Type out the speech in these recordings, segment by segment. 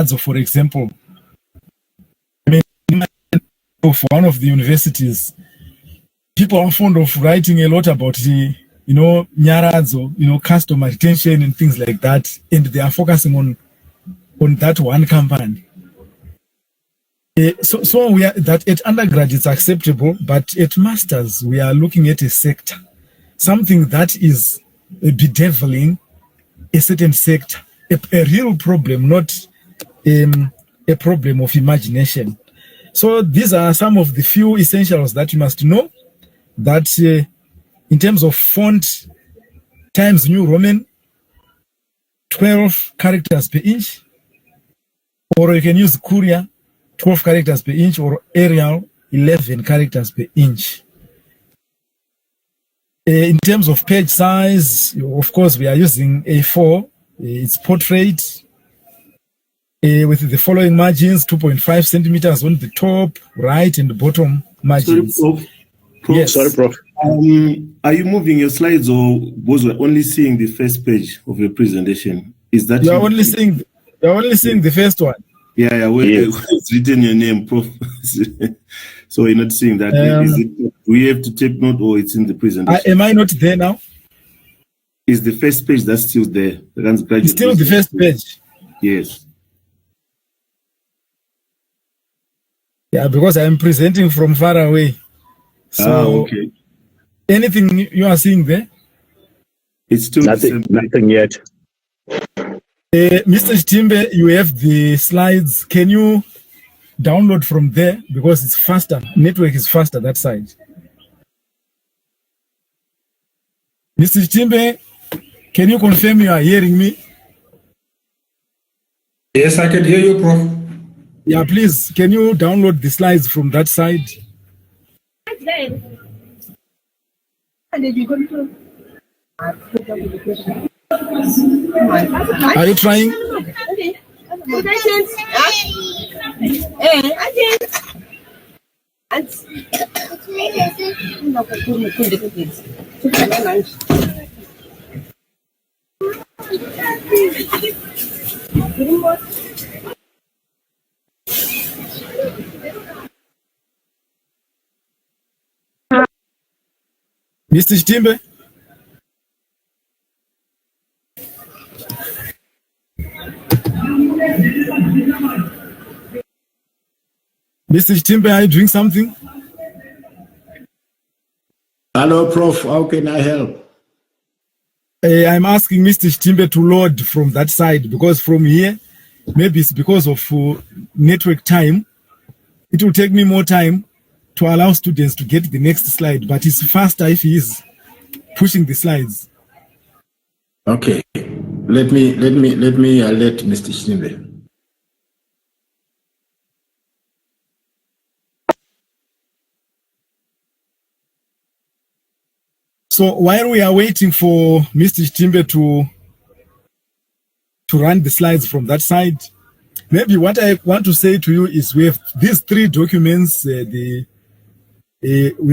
Nyaradzo, for example. I mean, of one of the universities, people are fond of writing a lot about the, Nyaradzo, customer retention and things like that, and they are focusing on that one company. So we are that at undergrad it's acceptable, but at masters we are looking at a sector, something that is bedeviling a certain sector, a real problem, not a problem of imagination. So these are some of the few essentials that you must know. That in terms of font, Times New Roman, 12 characters per inch, or you can use Courier, 12 characters per inch, or Arial, 11 characters per inch. In terms of page size, of course, we are using A4. It's portrait with the following margins: 2.5 centimeters on the top, right, and the bottom margins. Sorry, Prof. Yes. Sorry, Prof. Are you moving your slides, or was we only seeing the first page of your presentation? Is that you're only seeing the first one? Yeah, it's written your name, Prof. So you're not seeing that. Do we have to take note, or it's in the presentation? Am I not there now? Is the first page that's still there? It's still the first page. Yes. Yeah, because I'm presenting from far away. So okay. Anything you are seeing there? It's still nothing yet. Mr. Chitimbe, you have the slides. Can you download from there? Because it's faster. Network is faster that side. Mr. Chitimbe, can you confirm you are hearing me? Yes, I can hear you, Prof. Yeah, please, can you download the slides from that side? Are you trying? Mr. Chitimbe? Mr. Chitimbe, are you doing something? Hello, Prof. How can I help? I'm asking Mr. Chitimbe to load from that side, because from here, maybe it's because of network time. It will take me more time to allow students to get the next slide, but it's faster if he is pushing the slides. Okay. Let me alert Mr. Chitimbe. So while we are waiting for Mr. Chitimbe to run the slides from that side, maybe what I want to say to you is we have these three documents. We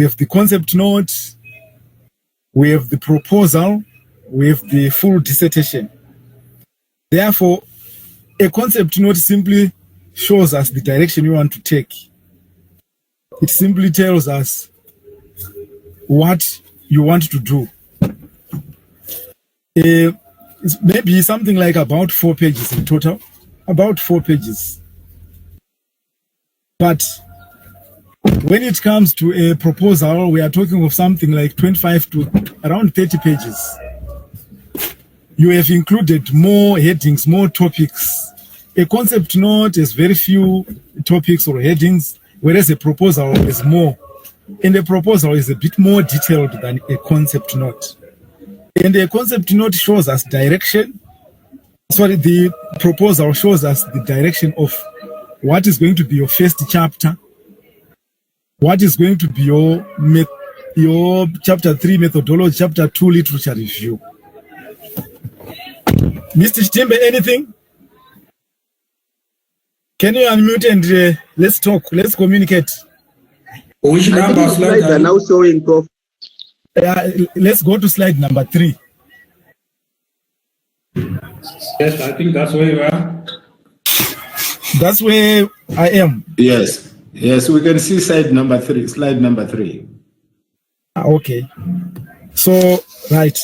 have the concept note, we have the proposal, we have the full dissertation. Therefore, a concept note simply shows us the direction you want to take. It simply tells us what you want to do. It's maybe something like about 4 pages in total, about 4 pages. But when it comes to a proposal, we are talking of something like 25 to around 30 pages. You have included more headings, more topics. A concept note has very few topics or headings, whereas a proposal is more. And a proposal is a bit more detailed than a concept note. And a concept note shows us direction. Sorry, the proposal shows us the direction of what is going to be your first chapter, what is going to be your chapter 3 methodology, chapter 2 literature review. Mr. Chitimbe, anything? Can you unmute and let's talk, let's communicate. Which number slides are now showing, Prof? Let's go to slide number 3. Yes, I think that's where we are. That's where I am. Yes. Yes, we can see slide number 3. Okay. So, right.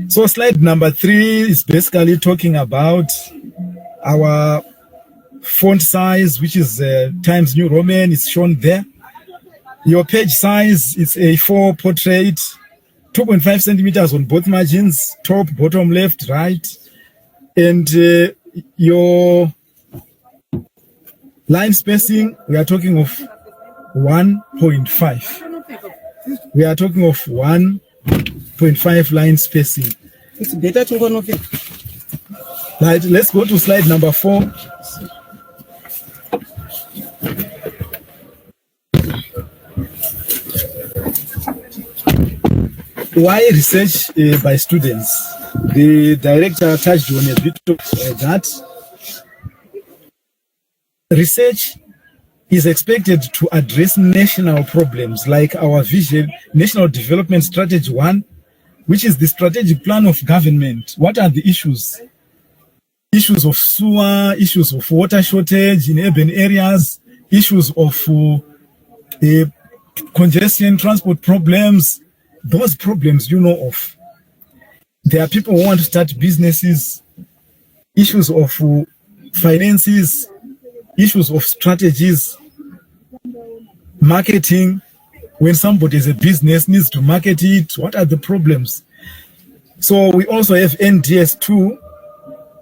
So slide number 3 is basically talking about our font size, which is Times New Roman. It's shown there. Your page size is A4 portrait, 2.5 centimeters on both margins, top, bottom, left, right. And your line spacing, we are talking of 1.5. We are talking of 1.5 line spacing. It's better to go no fit. Right, let's go to slide number 4. Why research by students? The director touched on a bit of that. Research is expected to address national problems like our vision, National Development Strategy 1, which is the strategic plan of government. What are the issues? Issues of sewer, issues of water shortage in urban areas, issues of congestion, transport problems. Those problems you know of. There are people who want to start businesses, issues of finances, issues of strategies, marketing. When somebody has a business, needs to market it, what are the problems? So we also have NDS2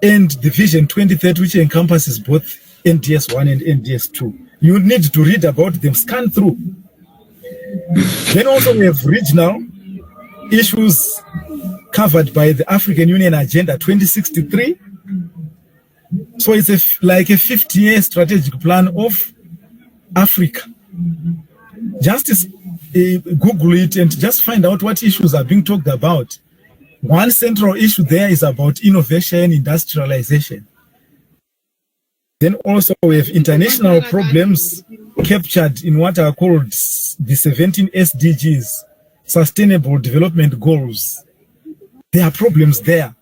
and the Vision 2030, which encompasses both NDS1 and NDS2. You need to read about them, scan through. Then also we have regional issues covered by the African Union Agenda 2063. So it's like a 50-year strategic plan of Africa. Just Google it and just find out what issues are being talked about. One central issue there is about innovation, industrialization. Then also we have international problems captured in what are called the 17 SDGs, Sustainable Development Goals. There are problems there.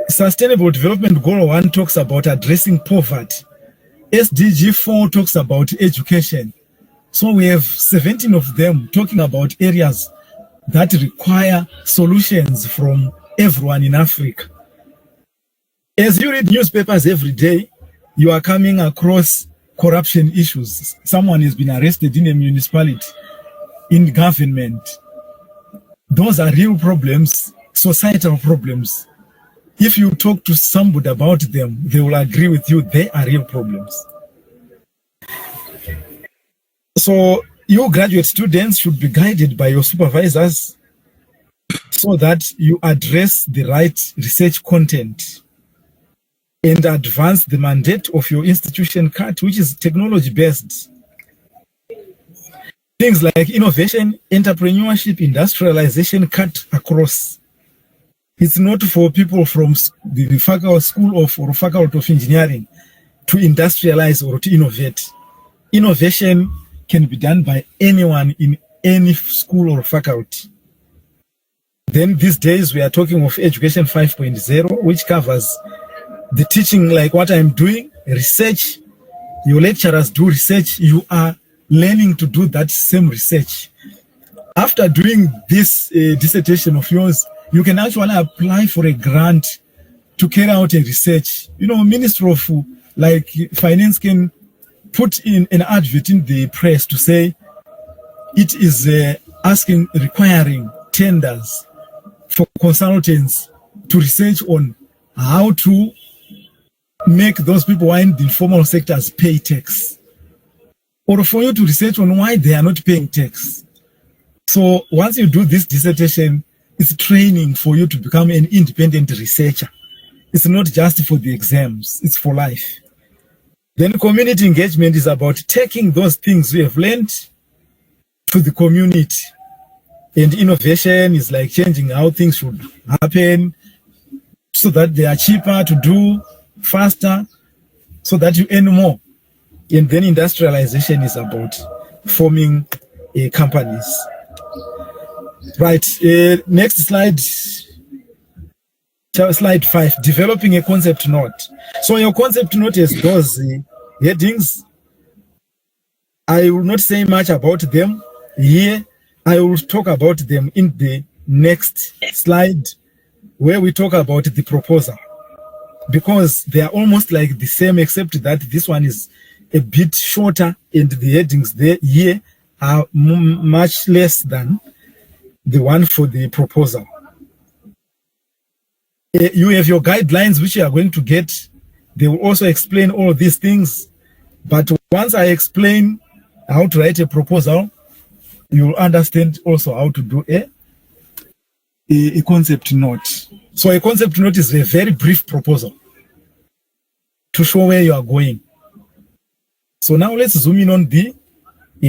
Sustainable Development Goal 1 talks about addressing poverty. SDG 4 talks about education. So we have 17 of them talking about areas that require solutions from everyone in Africa. As you read newspapers every day, you are coming across corruption issues. Someone has been arrested in a municipality, in government. Those are real problems, societal problems. If you talk to somebody about them, they will agree with you, they are real problems. So you graduate students should be guided by your supervisors so that you address the right research content and advance the mandate of your institution CAT, which is technology-based. Things like innovation, entrepreneurship, industrialization cut across. It's not for people from the faculty school or faculty of engineering to industrialize or to innovate. Innovation can be done by anyone in any school or faculty. Then these days we are talking of Education 5.0, which covers the teaching like what I'm doing, research. Your lecturers do research, you are learning to do that same research. After doing this dissertation of yours, you can actually apply for a grant to carry out a research. You know, Ministry of like Finance can put in an advert in the press to say it is requiring tenders for consultants to research on how to make those people who are in the informal sectors pay tax, or for you to research on why they are not paying tax. So once you do this dissertation, it's training for you to become an independent researcher. It's not just for the exams, it's for life. Then community engagement is about taking those things we have learned to the community. And innovation is like changing how things should happen so that they are cheaper to do, faster, so that you earn more. And then industrialization is about forming companies. Right, next slide. Slide 5, developing a concept note. So your concept note has those headings. I will not say much about them here. I will talk about them in the next slide where we talk about the proposal, because they are almost like the same, except that this one is a bit shorter and the headings there here are much less than the one for the proposal. You have your guidelines, which you are going to get. They will also explain all these things. But once I explain how to write a proposal, you will understand also how to do a concept note. So a concept note is a very brief proposal to show where you are going. So now let's zoom in on the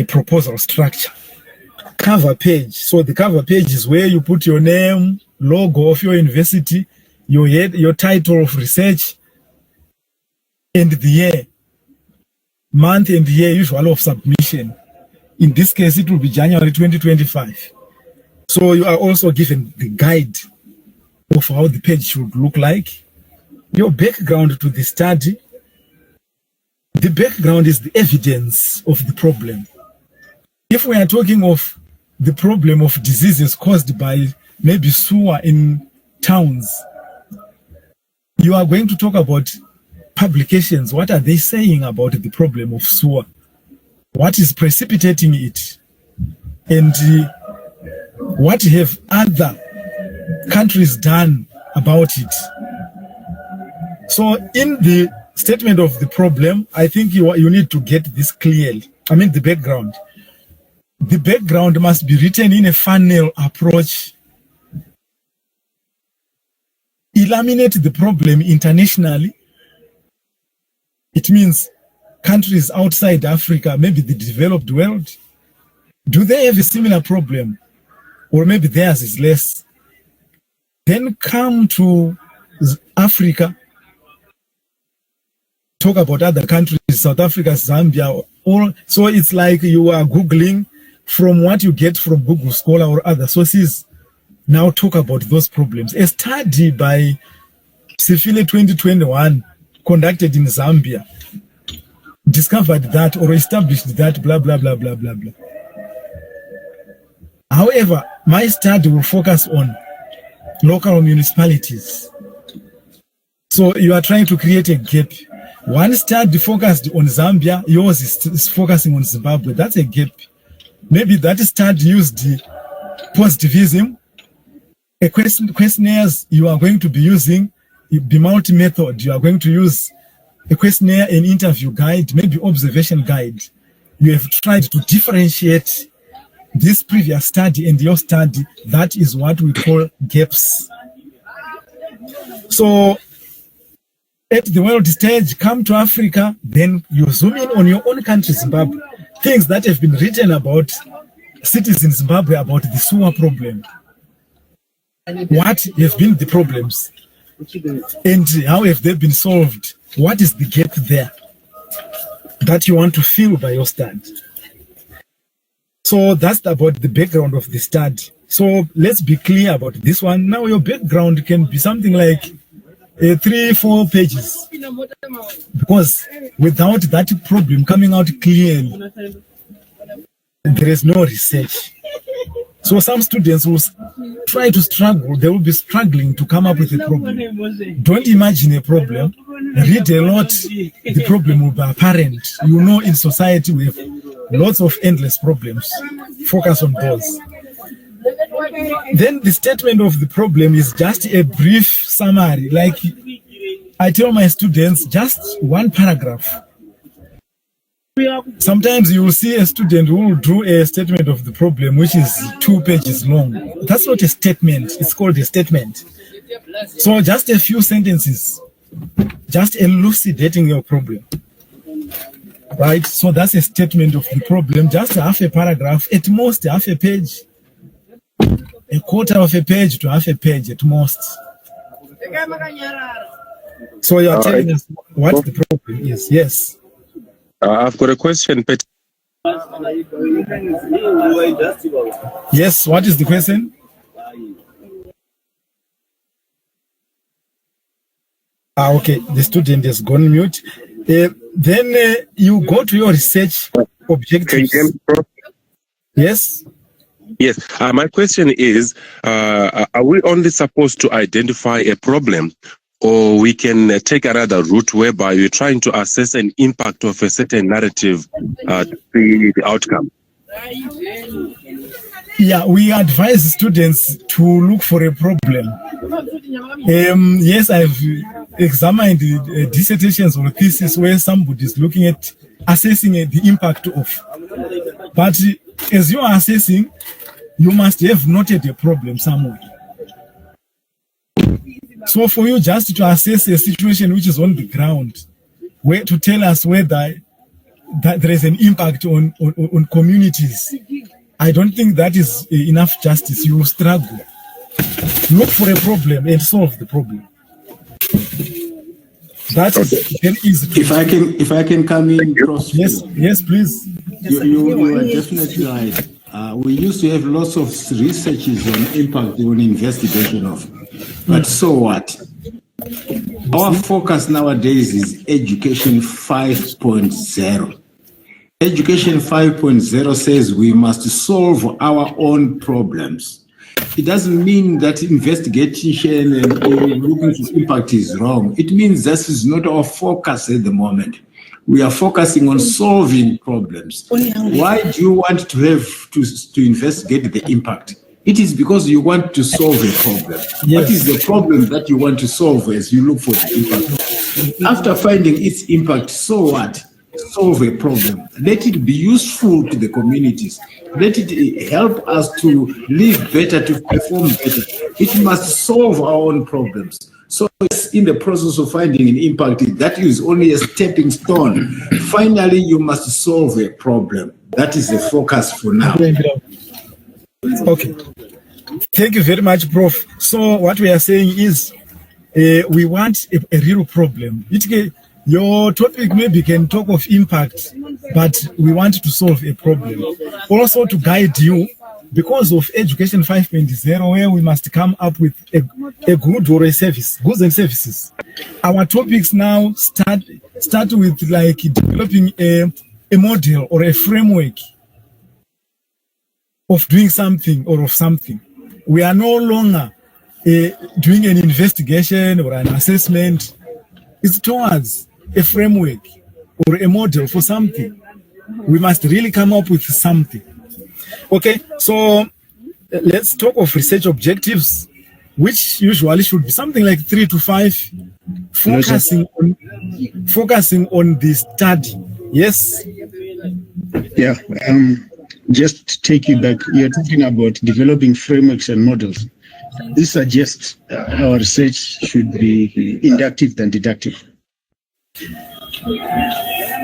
proposal structure. Cover page. So the cover page is where you put your name, logo of your university, your title of research, and the year, month and year usual of submission. In this case, it will be January 2025. So you are also given the guide of how the page should look like. Your background to the study. The background is the evidence of the problem. If we are talking of the problem of diseases caused by maybe sewer in towns, you are going to talk about publications. What are they saying about the problem of sewer? What is precipitating it? And what have other countries done about it? So in the statement of the problem, I think you need to get this clearly. I mean, the background. The background must be written in a funnel approach. Eliminate the problem internationally. It means countries outside Africa, maybe the developed world. Do they have a similar problem? Or maybe theirs is less? Then come to Africa. Talk about other countries, South Africa, Zambia. So it's like you are Googling from what you get from Google Scholar or other sources. Now talk about those problems. A study by Sifile 2021 conducted in Zambia discovered that or established that blah, blah, blah, blah, blah, blah. However, my study will focus on local municipalities. So you are trying to create a gap. One study focused on Zambia, yours is focusing on Zimbabwe. That's a gap. Maybe that study used positivism. A questionnaires you are going to be using, the multi-method. You are going to use a questionnaire, an interview guide, maybe observation guide. You have tried to differentiate this previous study and your study. That is what we call gaps. So at the world stage, come to Africa, then you zoom in on your own country, Zimbabwe. Things that have been written about cities in Zimbabwe about the sewer problem. What have been the problems? And how have they been solved? What is the gap there that you want to fill by your study? So that's about the background of the study. So let's be clear about this one. Now your background can be something like 3-4 pages, because without that problem coming out clearly, there is no research. So some students will try to struggle. They will be struggling to come up with a problem. Don't imagine a problem. Read a lot. The problem will be apparent. You know, in society we have lots of endless problems. Focus on those. Then the statement of the problem is just a brief summary. Like I tell my students, just one paragraph. Sometimes you will see a student who will do a statement of the problem, which is 2 pages long. That's not a statement. It's called a statement. So just a few sentences, just elucidating your problem. Right? So that's a statement of the problem. Just half a paragraph, at most half a page. A quarter of a page to half a page at most. So you are telling us what the problem is. Yes. I've got a question, Pet. Yes, what is the question? Okay, the student has gone mute. Then you go to your research Can you objectives. hear me, Prof? Yes. Yes. My question is, are we only supposed to identify a problem, or we can take another route whereby we're trying to assess an impact of a certain narrative to see the outcome? Yeah, we advise students to look for a problem. Yes, I've examined dissertations or thesis where somebody is looking at assessing the impact of. But as you are assessing, you must have noted a problem somewhere. So for you just to assess a situation which is on the ground, where to tell us whether that there is an impact on communities, I don't think that is enough justice. You struggle. Look for a problem and solve the problem. That is very easy. If I can come in, Prof. Yes, please. You are definitely right. We used to have lots of researches on impact on investigation of, but so what? Our focus nowadays is Education 5.0. Education 5.0 says we must solve our own problems. It doesn't mean that investigation and looking for impact is wrong. It means this is not our focus at the moment. We are focusing on solving problems. Why do you want to have to investigate the impact? It is because you want to solve a problem. Yes. What is the problem that you want to solve as you look for the impact? After finding its impact, so what? Solve a problem. Let it be useful to the communities. Let it help us to live better, to perform better. It must solve our own problems. So it's in the process of finding an impact, that is only a stepping stone. Finally, you must solve a problem. That is the focus for now. Okay. Thank you very much, Prof. So what we are saying is we want a real problem. Your topic maybe can talk of impact, but we want to solve a problem. Also to guide you, because of Education 5.0, where we must come up with a good or a service, goods and services. Our topics now start with like developing a model or a framework of doing something or of something. We are no longer doing an investigation or an assessment. It's towards a framework or a model for something. We must really come up with something. Okay, so let's talk of research objectives, which usually should be something like 3 to 5, focusing on the study. Yes. Yeah. Just to take you back, you're talking about developing frameworks and models. This suggests our research should be inductive than deductive.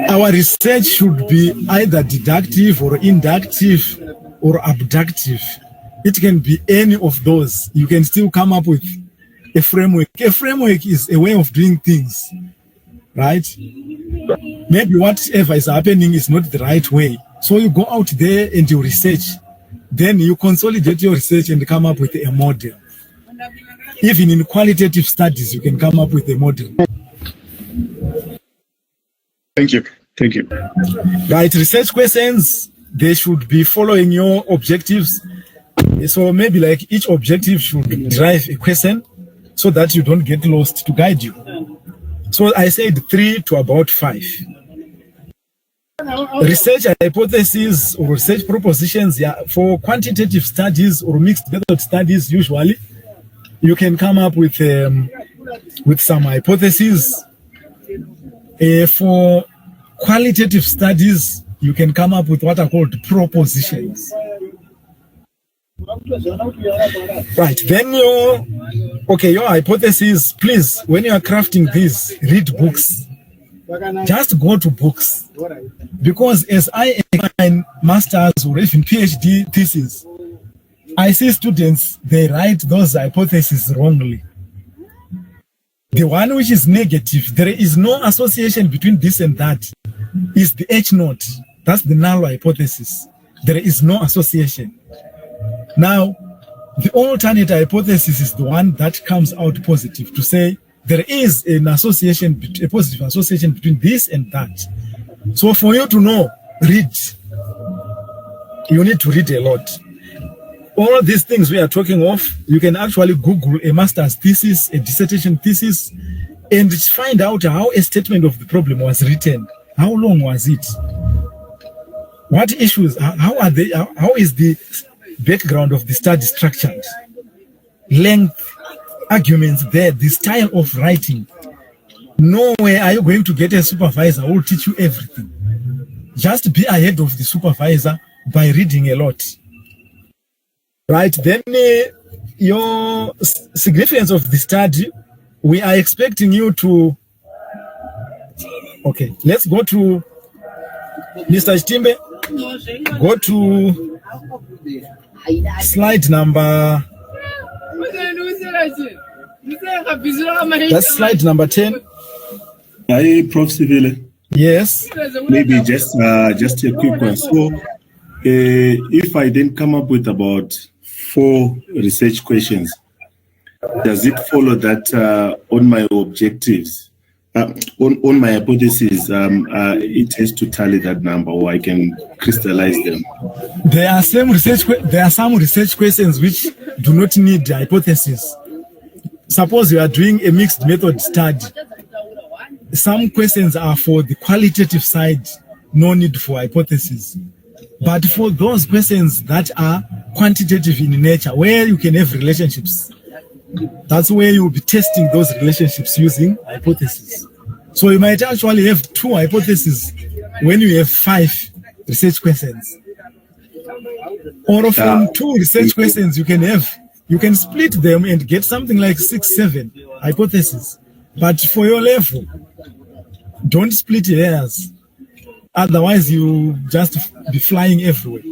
Our research should be either deductive or inductive or abductive. It can be any of those. You can still come up with a framework. A framework is a way of doing things, right? Maybe whatever is happening is not the right way. So you go out there and you research. Then you consolidate your research and come up with a model. Even in qualitative studies, you can come up with a model. Thank you. Thank you. Right, research questions, they should be following your objectives. So maybe like each objective should drive a question so that you don't get lost, to guide you. So I said 3 to about 5. Research hypotheses or research propositions, yeah, for quantitative studies or mixed method studies, usually you can come up with some hypotheses. For qualitative studies, you can come up with what are called propositions. Right, then your hypothesis, please, when you are crafting these, read books. Just go to books. Because as I examine master's or even PhD thesis, I see students, they write those hypotheses wrongly. The one which is negative, there is no association between this and that, is the H naught. That's the null hypothesis. There is no association. Now, the alternate hypothesis is the one that comes out positive, to say there is an association, a positive association between this and that. So for you to know, read. You need to read a lot. All these things we are talking of, you can actually Google a master's thesis, a dissertation thesis, and find out how a statement of the problem was written. How long was it? What issues, how are they, how is the background of the study structured? Length, arguments there, the style of writing. Nowhere are you going to get a supervisor who will teach you everything. Just be ahead of the supervisor by reading a lot. Right, then your significance of the study, we are expecting you to, okay, let's go to Mr. Chitimbe, go to slide number, that's slide number 10. Hi, Prof. Sivile. Yes. Maybe just a quick one. So, if I then come up with about 4 research questions, does it follow that on my objectives, on my hypotheses, it has to tally that number, or I can crystallize them? There are some research questions which do not need the hypothesis. Suppose you are doing a mixed method study. Some questions are for the qualitative side, no need for hypothesis. But for those questions that are quantitative in nature, where you can have relationships, that's where you'll be testing those relationships using hypotheses. So you might actually have 2 hypotheses when you have 5 research questions. Or from 2 research questions, you can split them and get something like 6, 7 hypotheses. But for your level, don't split hairs. Otherwise, you just be flying everywhere.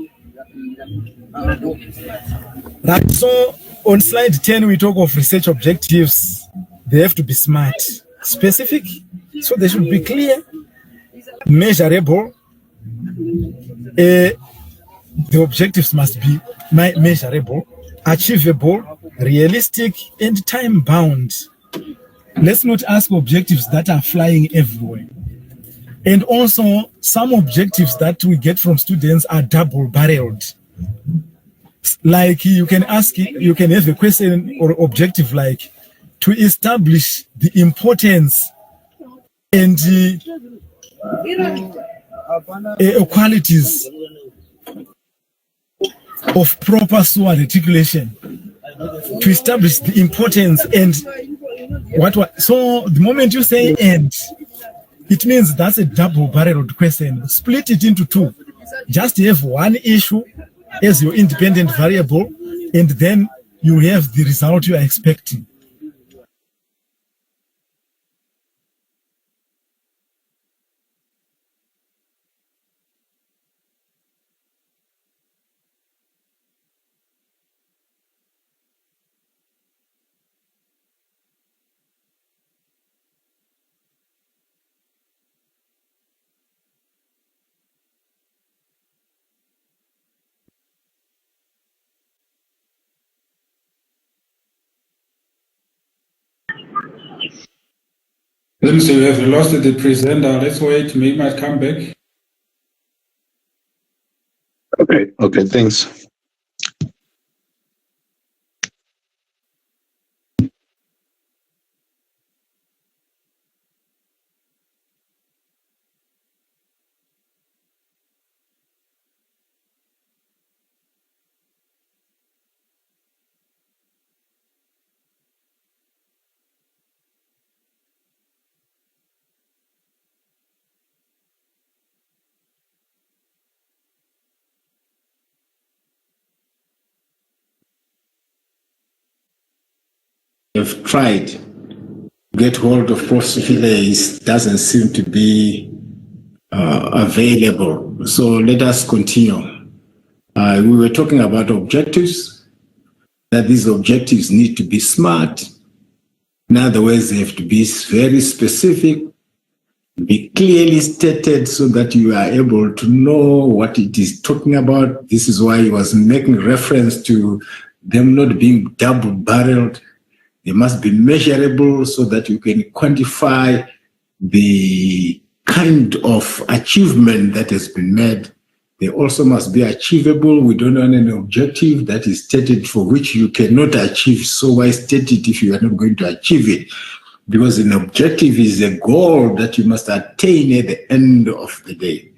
Right, so on slide 10, we talk of research objectives. They have to be smart, specific, so they should be clear, measurable. The objectives must be measurable, achievable, realistic, and time-bound. Let's not ask objectives that are flying everywhere. And also, some objectives that we get from students are double-barreled. Like you can have a question or objective like to establish the importance and qualities of proper sewer reticulation. To establish the importance and so the moment you say "and," it means that's a double-barreled question. Split it into 2. Just have one issue as your independent variable, and then you have the result you are expecting. Let me see, we have lost the presenter. Let's wait, maybe might come back. Okay, thanks. Have tried to get hold of Prof. Sivile, doesn't seem to be available. So let us continue. We were talking about objectives, that these objectives need to be smart. In other words, they have to be very specific, be clearly stated so that you are able to know what it is talking about. This is why he was making reference to them not being double-barreled. They must be measurable so that you can quantify the kind of achievement that has been made. They also must be achievable. We don't want an objective that is stated for which you cannot achieve. So why state it if you are not going to achieve it? Because an objective is a goal that you must attain at the end of the day.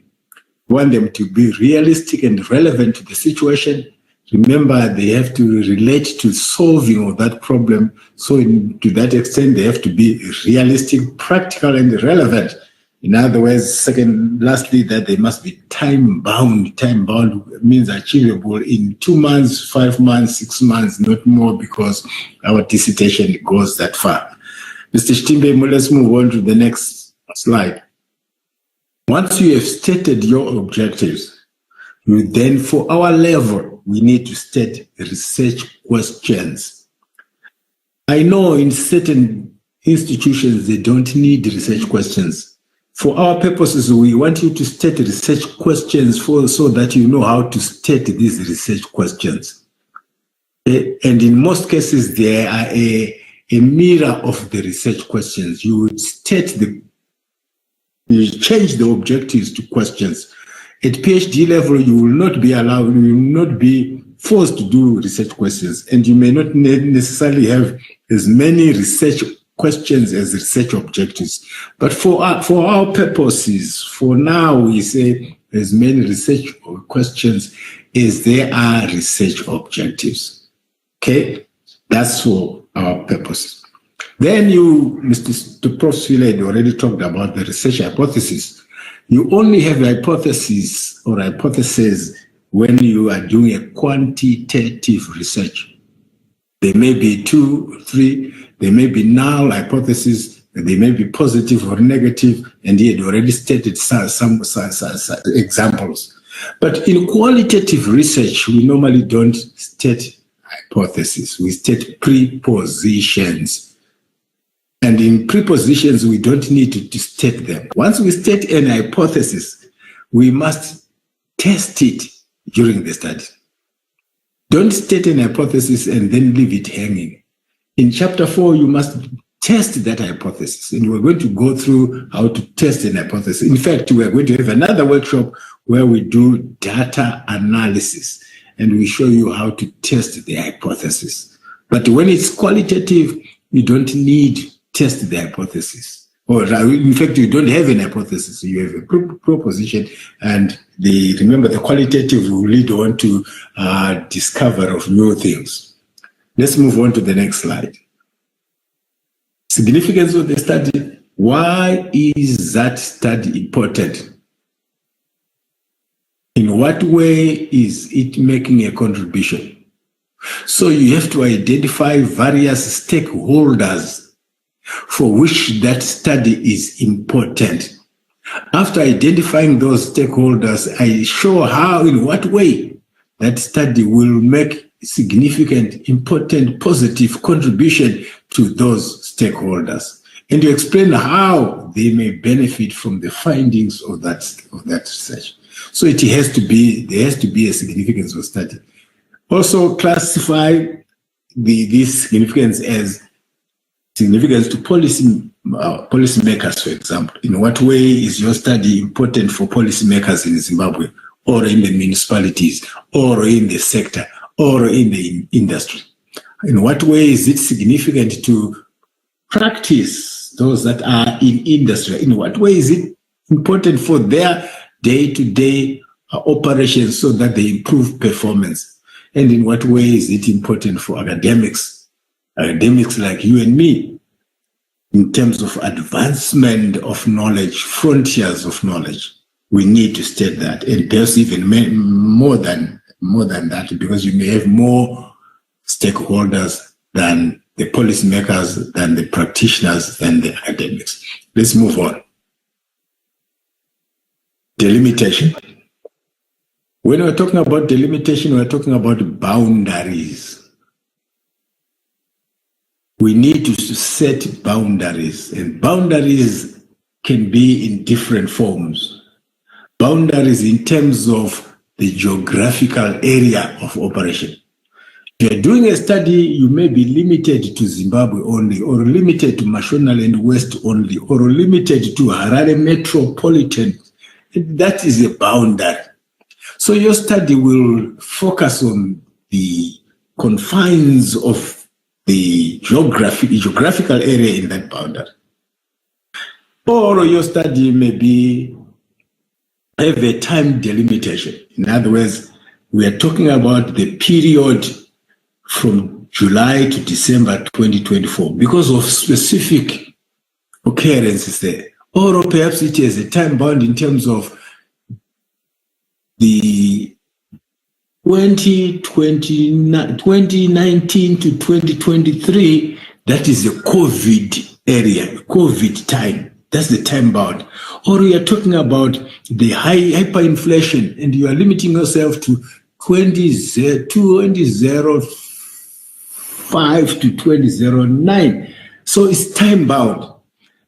We want them to be realistic and relevant to the situation. Remember, they have to relate to solving of that problem. So to that extent, they have to be realistic, practical, and relevant. In other words, lastly, that they must be time-bound. Time-bound means achievable in 2 months, 5 months, 6 months, not more, because our dissertation goes that far. Mr. Shtimbe, let's move on to the next slide. Once you have stated your objectives, you then, for our level, we need to state research questions. I know in certain institutions, they don't need research questions. For our purposes, we want you to state research questions so that you know how to state these research questions. And in most cases, there are a mirror of the research questions. You would you change the objectives to questions. At PhD level, you will not be allowed, you will not be forced to do research questions, and you may not necessarily have as many research questions as research objectives. But for our purposes, for now, we say as many research questions as there are research objectives. Okay? That's for our purposes. Then Mr. Prof. Swile had already talked about the research hypothesis. You only have hypotheses or hypotheses when you are doing a quantitative research. There may be 2, 3, there may be null hypotheses, they may be positive or negative, and he had already stated some examples. But in qualitative research, we normally don't state hypotheses, we state prepositions. And in prepositions, we don't need to state them. Once we state an hypothesis, we must test it during the study. Don't state an hypothesis and then leave it hanging. In chapter 4, you must test that hypothesis. And we're going to go through how to test an hypothesis. In fact, we're going to have another workshop where we do data analysis and we show you how to test the hypothesis. But when it's qualitative, you don't need test the hypothesis. Or in fact, you don't have an hypothesis. You have a proposition, and remember the qualitative will lead on to discover of new things. Let's move on to the next slide. Significance of the study. Why is that study important? In what way is it making a contribution? So you have to identify various stakeholders for which that study is important. After identifying those stakeholders, I show how, in what way that study will make significant, important, positive contribution to those stakeholders, and to explain how they may benefit from the findings of that research. So there has to be a significance of study. Also classify this significance as significance to policymakers, for example. In what way is your study important for policymakers in Zimbabwe, or in the municipalities, or in the sector, or in the industry? In what way is it significant to practice those that are in industry? In what way is it important for their day-to-day operations so that they improve performance? And in what way is it important for academics like you and me, in terms of advancement of knowledge, frontiers of knowledge? We need to state that, and perhaps even more than that, because you may have more stakeholders than the policymakers, than the practitioners, than the academics. Let's move on. Delimitation. When we're talking about delimitation, we're talking about boundaries. We need to set boundaries, and boundaries can be in different forms. Boundaries in terms of the geographical area of operation. If you're doing a study, you may be limited to Zimbabwe only, or limited to Mashonaland West only, or limited to Harare Metropolitan. That is a boundary. So your study will focus on the confines of the geographical area in that boundary. Or your study may have a time delimitation. In other words, we are talking about the period from July to December 2024 because of specific occurrences there. Or perhaps it is a time bound in terms of the 2019 to 2023, that is the COVID area, COVID time. That's the time bound. Or you are talking about the hyperinflation and you are limiting yourself to 2005 to 2009. So it's time bound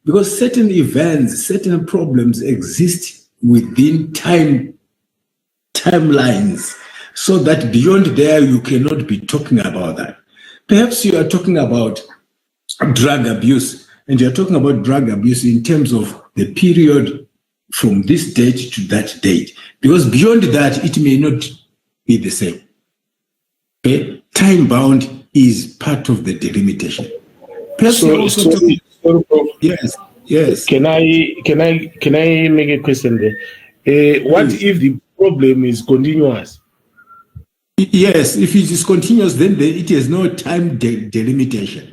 because certain events, certain problems exist within timelines, so that beyond there you cannot be talking about that. Perhaps you are talking about drug abuse, and you're talking about drug abuse in terms of the period from this date to that date, because beyond that it may not be the same. Okay? Time bound is part of the delimitation. Perhaps yes. Can I make a question there? What if the problem is continuous? Yes, if it is continuous, then it has no time delimitation.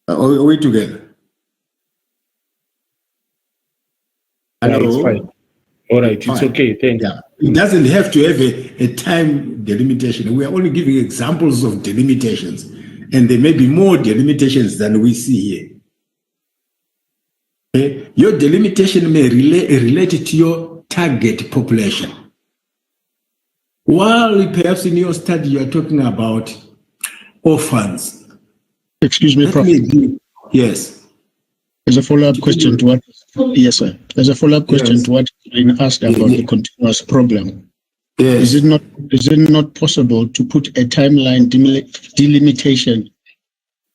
Are we together? It's fine. All right, it's Fine. okay. Thank you. Yeah. It doesn't have to have a time delimitation. We are only giving examples of delimitations, and there may be more delimitations than we see here. Okay? Your delimitation may relate to your target population. While perhaps in your study you are talking about orphans. Excuse me, Prof. Yes. There's a follow-up question to what? Yes, sir. There's a follow-up question to what Jane asked about the continuous problem. Yes. Is it not possible to put a timeline delimitation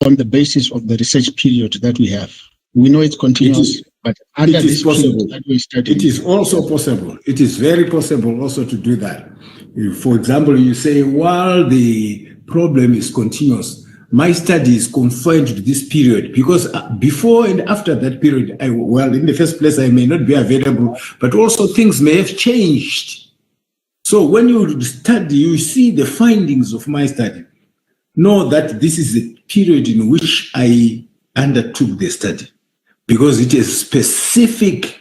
on the basis of the research period that we have? We know it's continuous, but under this period that we studied, it is also possible. It is very possible also to do that. If, for example, you say, while the problem is continuous, my study is confined to this period because before and after that period, in the first place, I may not be available, but also things may have changed. So when you study, you see the findings of my study. Know that this is the period in which I undertook the study because it has specific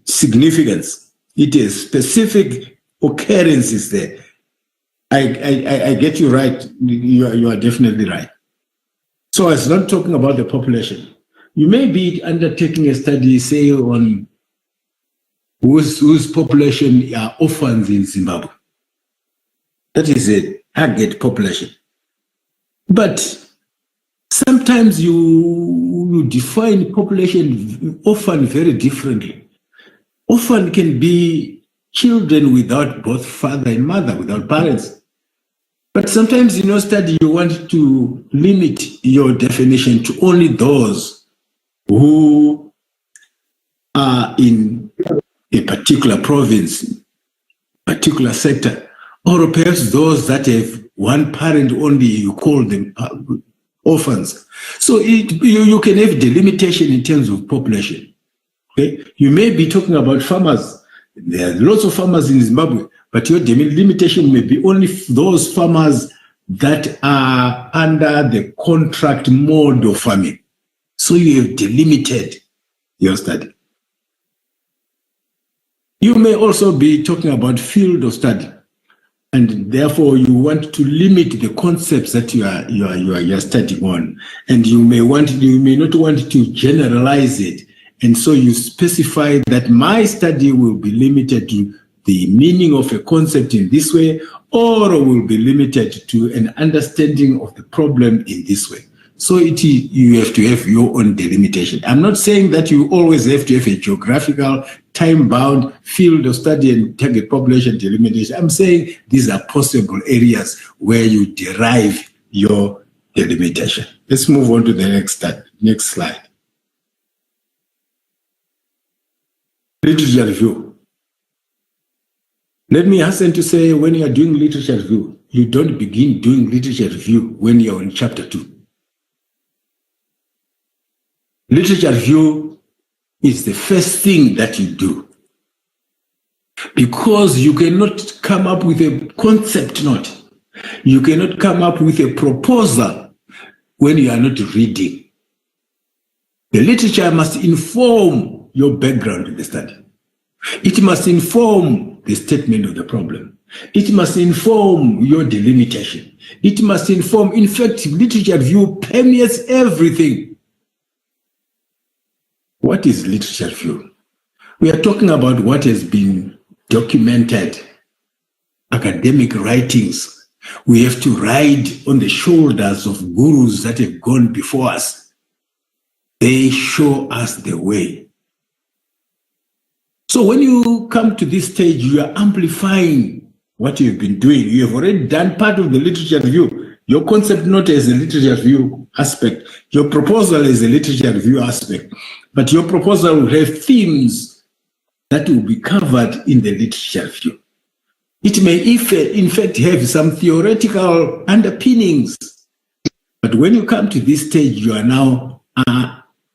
significance. It has specific occurrences there. I get you right. You are definitely right. So I was not talking about the population. You may be undertaking a study, say, on whose population are orphans in Zimbabwe. That is a target population. But sometimes you define population orphan very differently. Orphan can be children without both father and mother, without parents. But sometimes in your study, you want to limit your definition to only those who are in a particular province, particular sector, or perhaps those that have one parent only, you call them orphans. So you can have delimitation in terms of population. Okay? You may be talking about farmers. There are lots of farmers in Zimbabwe, but your limitation may be only those farmers that are under the contract mode of farming. So you have delimited your study. You may also be talking about field of study, and therefore you want to limit the concepts that you are studying on, and you may not want to generalize it. And so you specify that my study will be limited to the meaning of a concept in this way, or will be limited to an understanding of the problem in this way. So you have to have your own delimitation. I'm not saying that you always have to have a geographical, time-bound field of study and target population delimitation. I'm saying these are possible areas where you derive your delimitation. Let's move on to the next slide. Literature review. Let me hasten to say, when you are doing literature review, you don't begin doing literature review when you're in chapter 2. Literature review is the first thing that you do, because you cannot come up with a concept note. You cannot come up with a proposal when you are not reading. The literature must inform your background in the study. It must inform the statement of the problem. It must inform your delimitation. It must inform, in fact, literature review permeates everything. What is literature review? We are talking about what has been documented, academic writings. We have to ride on the shoulders of gurus that have gone before us. They show us the way. So when you come to this stage, you are amplifying what you've been doing. You have already done part of the literature review. Your concept note is a literature review aspect. Your proposal is a literature review aspect. But your proposal will have themes that will be covered in the literature review. It may, in fact, have some theoretical underpinnings. But when you come to this stage, you are now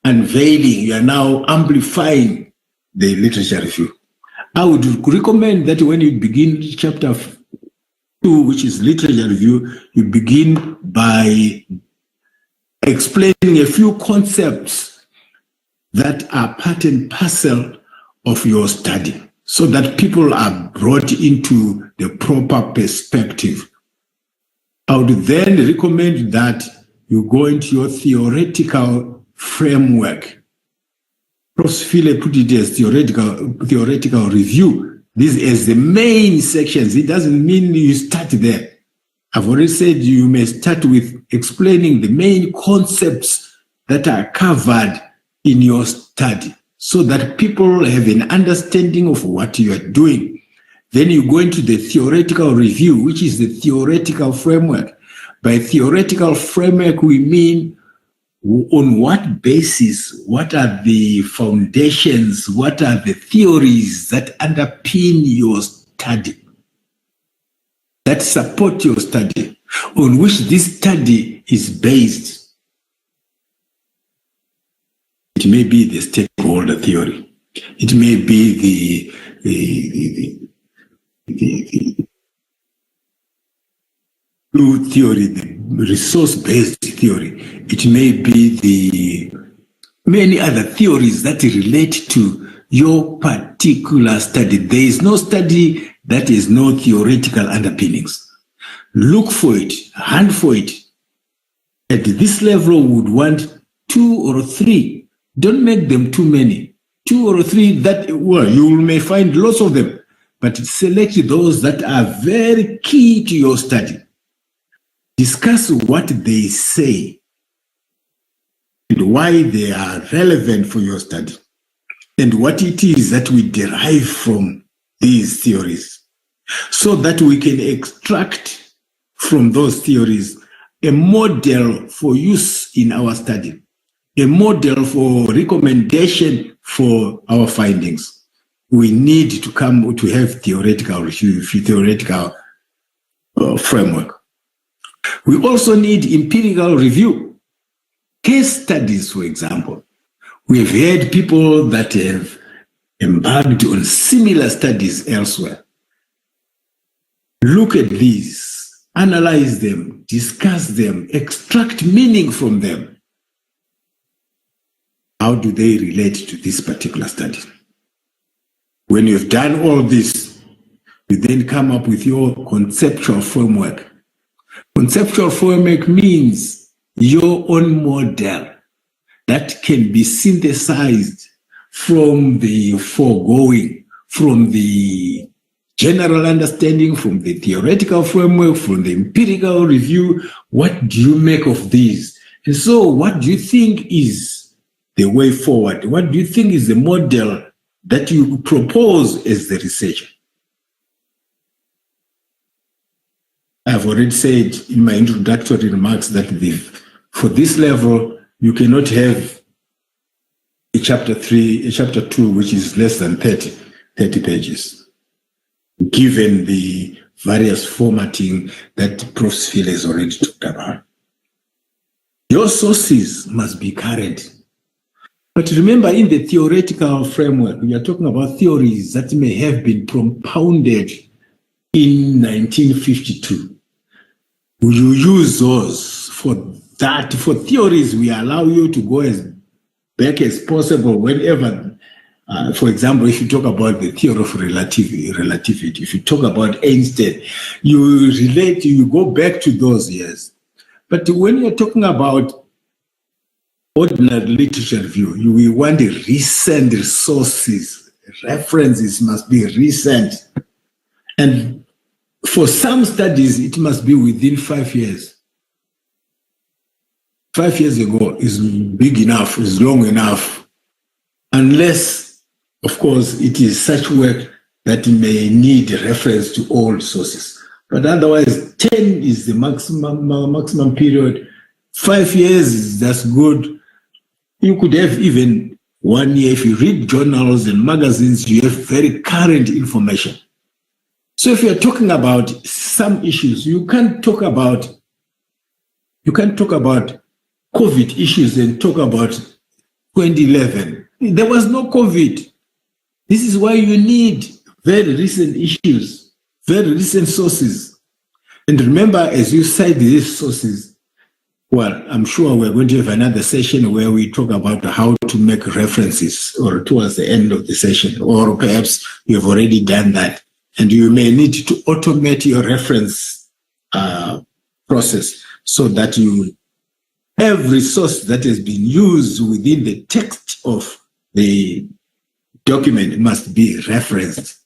unveiling, you are now amplifying the literature review. I would recommend that when you begin chapter 2, which is literature review, you begin by explaining a few concepts that are part and parcel of your study, so that people are brought into the proper perspective. I would then recommend that you go into your theoretical framework. Prof. Philip put it as theoretical review. This is the main sections. It doesn't mean you start there. I've already said you may start with explaining the main concepts that are covered in your study, so that people have an understanding of what you are doing. Then you go into the theoretical review, which is the theoretical framework. By theoretical framework, we mean on what basis, what are the foundations, what are the theories that underpin your study, that support your study, on which this study is based. It may be the stakeholder theory. It may be the blue theory, the resource-based theory. It may be the many other theories that relate to your particular study. There is no study that is no theoretical underpinnings. Look for it, hunt for it. At this level, we would want 2 or 3. Don't make them too many. 2 or 3 that, well, you may find lots of them, but select those that are very key to your study. Discuss what they say and why they are relevant for your study, and what it is that we derive from these theories, so that we can extract from those theories a model for use in our study, a model for recommendation for our findings. We need to come to have theoretical review, theoretical framework. We also need empirical review. Case studies, for example. We've had people that have embarked on similar studies elsewhere. Look at these, analyze them, discuss them, extract meaning from them. How do they relate to this particular study? When you've done all this, you then come up with your conceptual framework. Conceptual framework means your own model that can be synthesized from the foregoing, from the general understanding, from the theoretical framework, from the empirical review. What do you make of these? And so what do you think is the way forward? What do you think is the model that you propose as the researcher? I've already said in my introductory remarks that for this level, you cannot have a chapter 2, which is less than 30 pages, given the various formatting that Prof. Sphile has already talked about. Your sources must be current. But remember, in the theoretical framework, we are talking about theories that may have been propounded in 1952. You use those for that. For theories, we allow you to go as back as possible whenever. For example, if you talk about the theory of relativity, if you talk about Einstein, you go back to those years. But when you're talking about ordinary literature review, we want the recent resources. References must be recent. And for some studies, it must be within 5 years. 5 years ago is big enough, is long enough, unless, of course, it is such work that may need reference to old sources. But otherwise, 10 is the maximum period. 5 years is just good. You could have even 1 year. If you read journals and magazines, you have very current information. So if you're talking about some issues, you can't talk about COVID issues and talk about 2011. There was no COVID. This is why you need very recent issues, very recent sources. And remember, as you cite these sources, well, I'm sure we're going to have another session where we talk about how to make references, or towards the end of the session, or perhaps you've already done that. And you may need to automate your reference process so that every source that has been used within the text of the document must be referenced.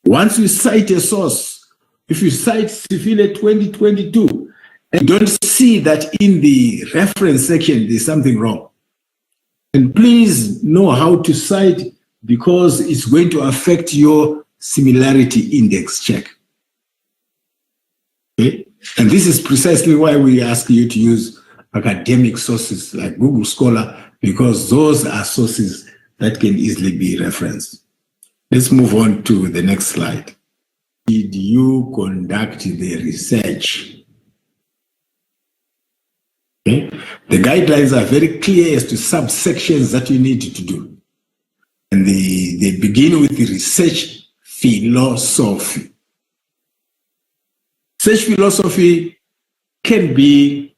Once you cite a source, if you cite Sphile 2022, and don't see that in the reference section, there's something wrong. And please know how to cite, because it's going to affect your similarity index check. Okay? And this is precisely why we ask you to use academic sources like Google Scholar, because those are sources that can easily be referenced. Let's move on to the next slide. Did you conduct the research? Okay? The guidelines are very clear as to subsections that you need to do. And they begin with the research philosophy. Research philosophy can be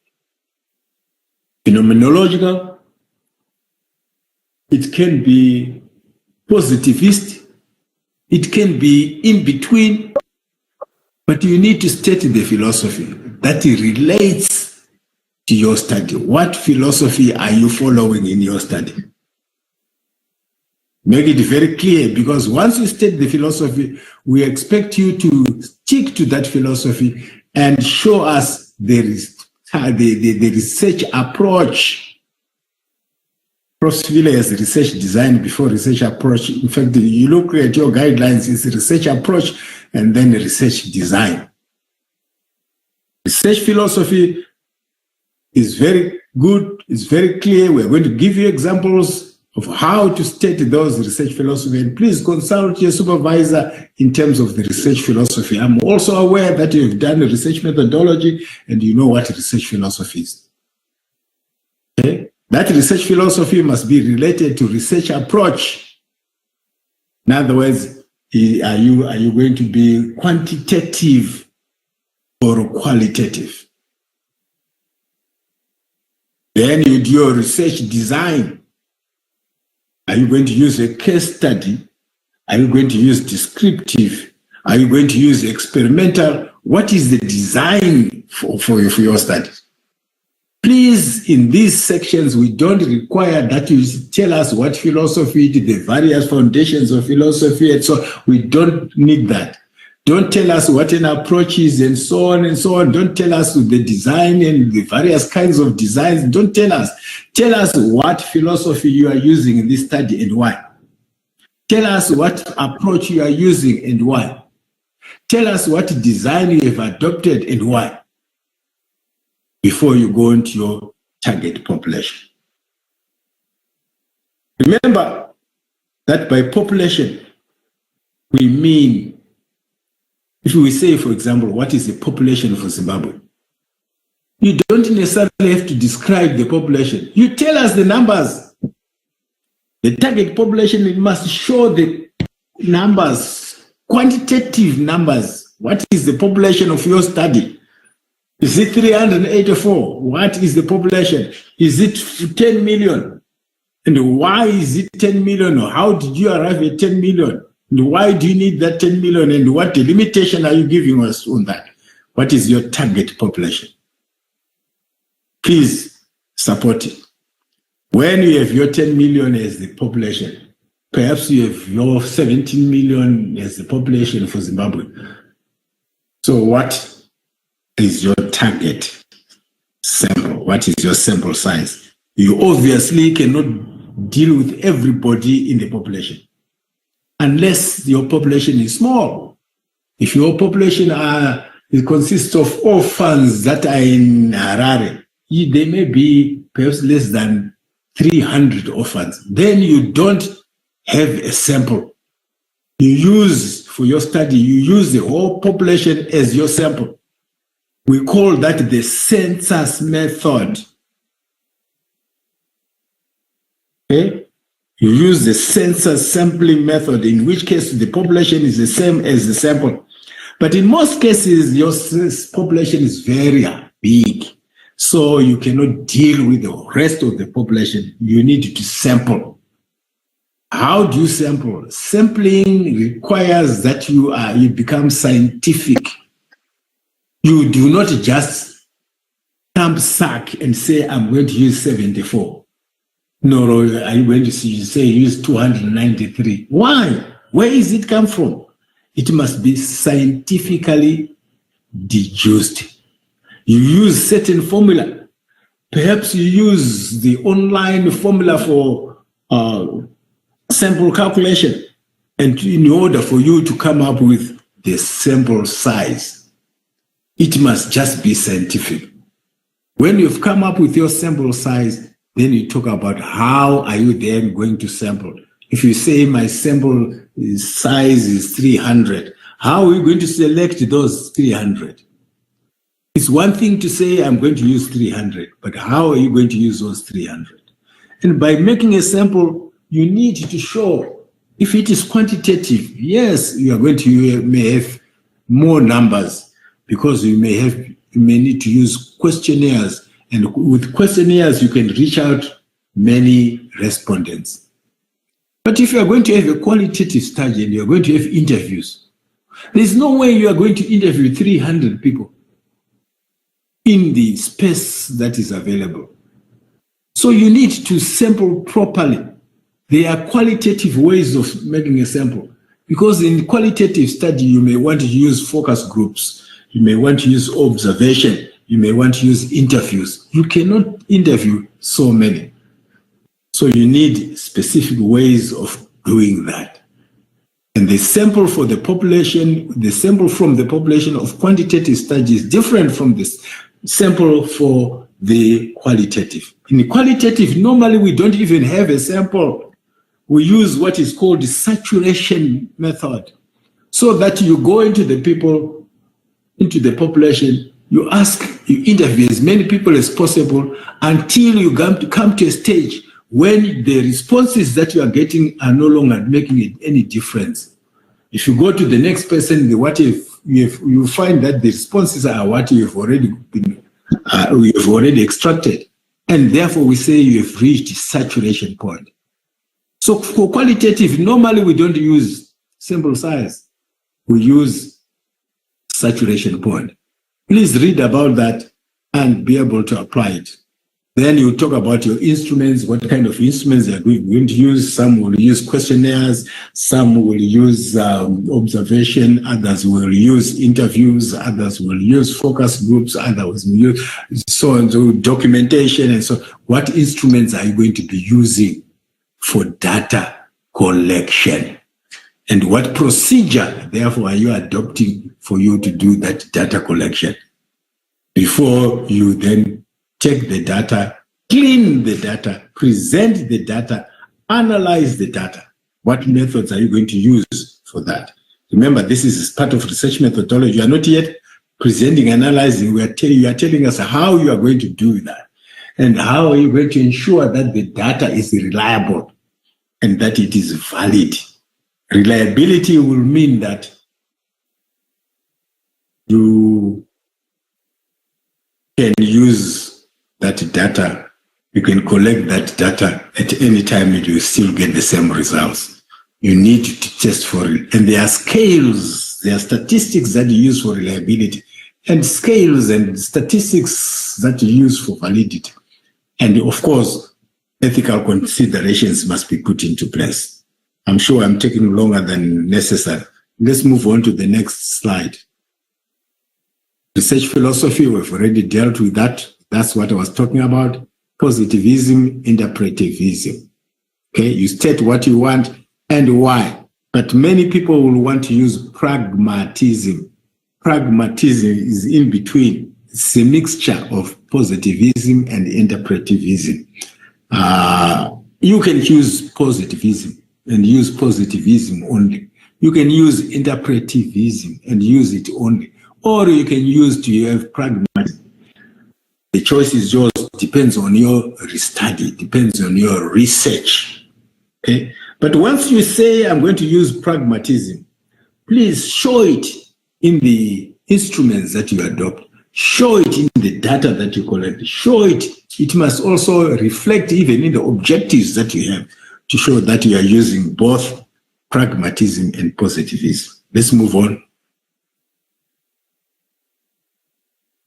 phenomenological, it can be positivist, it can be in between, but you need to state the philosophy that relates to your study. What philosophy are you following in your study? Make it very clear, because once you state the philosophy, we expect you to stick to that philosophy and show us the research approach. Prof. Sphile has research design before research approach. In fact, you look at your guidelines, it's research approach and then research design. Research philosophy is very good, it's very clear. We're going to give you examples of how to state those research philosophy, and please consult your supervisor in terms of the research philosophy. I'm also aware that you've done a research methodology and you know what research philosophy is. Okay? That research philosophy must be related to research approach. In other words, are you going to be quantitative or qualitative? Then you do your research design. Are you going to use a case study? Are you going to use descriptive? Are you going to use experimental? What is the design for your study? Please, in these sections, we don't require that you tell us what philosophy, the various foundations of philosophy, and so we don't need that. Don't tell us what an approach is and so on and so on. Don't tell us the design and the various kinds of designs. Don't tell us. Tell us what philosophy you are using in this study and why. Tell us what approach you are using and why. Tell us what design you have adopted and why before you go into your target population. Remember that by population, we mean, if we say, for example, what is the population for Zimbabwe? You don't necessarily have to describe the population. You tell us the numbers. The target population, it must show the numbers, quantitative numbers. What is the population of your study? Is it 384? What is the population? Is it 10 million? And why is it 10 million? Or how did you arrive at 10 million? And why do you need that 10 million? And what limitation are you giving us on that? What is your target population? Please support it. When you have your 10 million as the population, perhaps you have your 17 million as the population for Zimbabwe. So what is your target sample? What is your sample size? You obviously cannot deal with everybody in the population unless your population is small. If your population it consists of orphans that are in Harare, they may be perhaps less than 300 orphans. Then you don't have a sample. You use, for your study, you use the whole population as your sample. We call that the census method. Okay? You use the census sampling method, in which case the population is the same as the sample. But in most cases, your population is very big. So you cannot deal with the rest of the population. You need to sample. How do you sample? Sampling requires that you become scientific. You do not just thumb suck and say, I'm going to use 74. No, are you going to say use 293? Why? Where is it come from? It must be scientifically deduced. You use certain formula. Perhaps you use the online formula for sample calculation, and in order for you to come up with the sample size, it must just be scientific. When you've come up with your sample size, then you talk about how are you then going to sample. If you say my sample size is 300, how are you going to select those 300? It's one thing to say I'm going to use 300, but how are you going to use those 300? And by making a sample, you need to show if it is quantitative. Yes, you are going to, you may have more numbers because you may need to use questionnaires, and with questionnaires you can reach out many respondents. But if you are going to have a qualitative study and you are going to have interviews, there's no way you are going to interview 300 people in the space that is available. So you need to sample properly. There are qualitative ways of making a sample, because in qualitative study, you may want to use focus groups, you may want to use observation, you may want to use interviews. You cannot interview so many. So you need specific ways of doing that. And the sample for the population, the sample from the population of quantitative study is different from this sample for the qualitative. In the qualitative, normally we don't even have a sample. We use what is called the saturation method, so that you go into the people, into the population, you interview as many people as possible until you come to a stage when the responses that you are getting are no longer making any difference. If you go to the next person, you find that the responses are what you have already extracted, and therefore we say you have reached saturation point. So for qualitative, normally we don't use sample size, we use saturation point. Please read about that and be able to apply it. Then you talk about your instruments, what kind of instruments they are going to use. Some will use questionnaires, some will use observation, others will use interviews, others will use focus groups, others will use so and so documentation. And so what instruments are you going to be using for data collection? And what procedure, therefore, are you adopting for you to do that data collection? Before you then take the data, clean the data, present the data, analyze the data. What methods are you going to use for that? Remember, this is part of research methodology. You are not yet presenting, analyzing. You are telling us how you are going to do that and how are you going to ensure that the data is reliable and that it is valid. Reliability will mean that you can use that data, you can collect that data at any time and you still get the same results. You need to test for it. And there are scales, there are statistics that you use for reliability and scales and statistics that you use for validity. And of course, ethical considerations must be put into place. I'm sure I'm taking longer than necessary. Let's move on to the next slide. Research philosophy, we've already dealt with that. That's what I was talking about. Positivism, interpretivism. Okay, you state what you want and why. But many people will want to use pragmatism. Pragmatism is in between. It's a mixture of positivism and interpretivism. You can choose positivism and use positivism only. You can use interpretivism and use it only. Or you can use to have pragmatism. The choice is yours, depends on your study, depends on your research. Okay? But once you say, I'm going to use pragmatism, please show it in the instruments that you adopt. Show it in the data that you collect. Show it. It must also reflect even in the objectives that you have to show that you are using both pragmatism and positivism. Let's move on.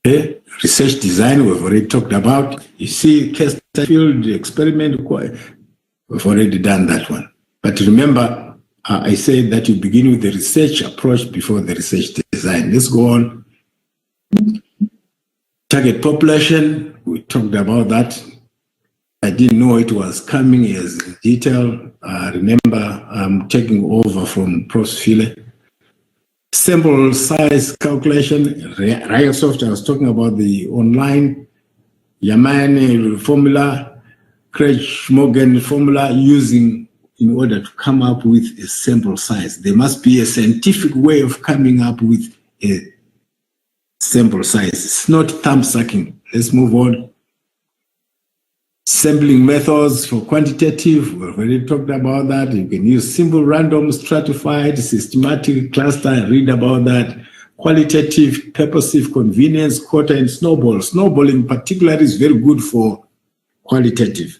Okay. Research design, we've already talked about. You see, case field experiment, we've already done that one. But remember, I said that you begin with the research approach before the research design. Let's go on. Target population, we talked about that. I didn't know it was coming as detail. Remember, I'm taking over from Prof. File. Sample size calculation, Riosoft, I was talking about the online Yamane formula, Craig-Morgan formula using in order to come up with a sample size. There must be a scientific way of coming up with a sample size. It's not thumb sucking. Let's move on. Sampling methods for quantitative, we've already talked about that. You can use simple, random, stratified, systematic, cluster, read about that. Qualitative, purposive, convenience, quota, and snowball. Snowball in particular is very good for qualitative.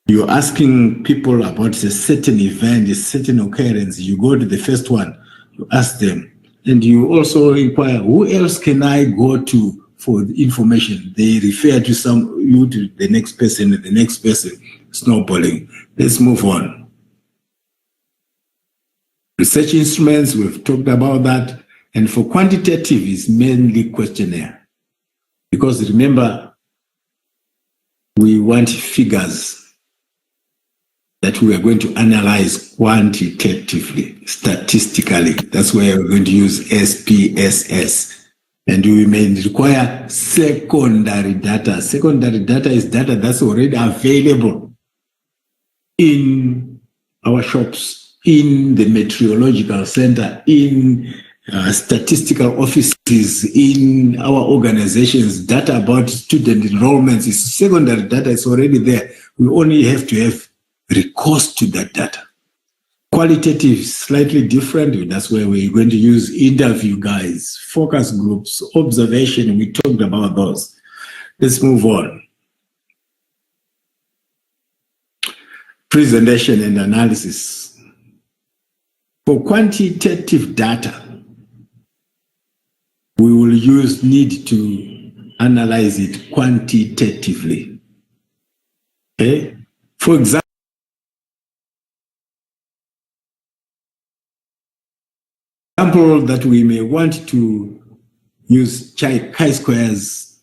You're asking people about a certain event, a certain occurrence. You go to the first one, you ask them, and you also inquire, who else can I go to for the information? They refer to you to the next person, and the next person, snowballing. Let's move on. Research instruments, we've talked about that. And for quantitative, is mainly questionnaire. Because remember, we want figures that we are going to analyze quantitatively, statistically. That's where we're going to use SPSS. And we may require secondary data. Secondary data is data that's already available in our shops, in the meteorological center, in statistical offices, in our organizations. Data about student enrollments is secondary data. It's already there. We only have to have recourse to that data. Qualitative is slightly different. That's where we're going to use interview guides, focus groups, observation. We talked about those. Let's move on. Presentation and analysis. For quantitative data, we will need to analyze it quantitatively. Okay? For example, that we may want to use chi-squares,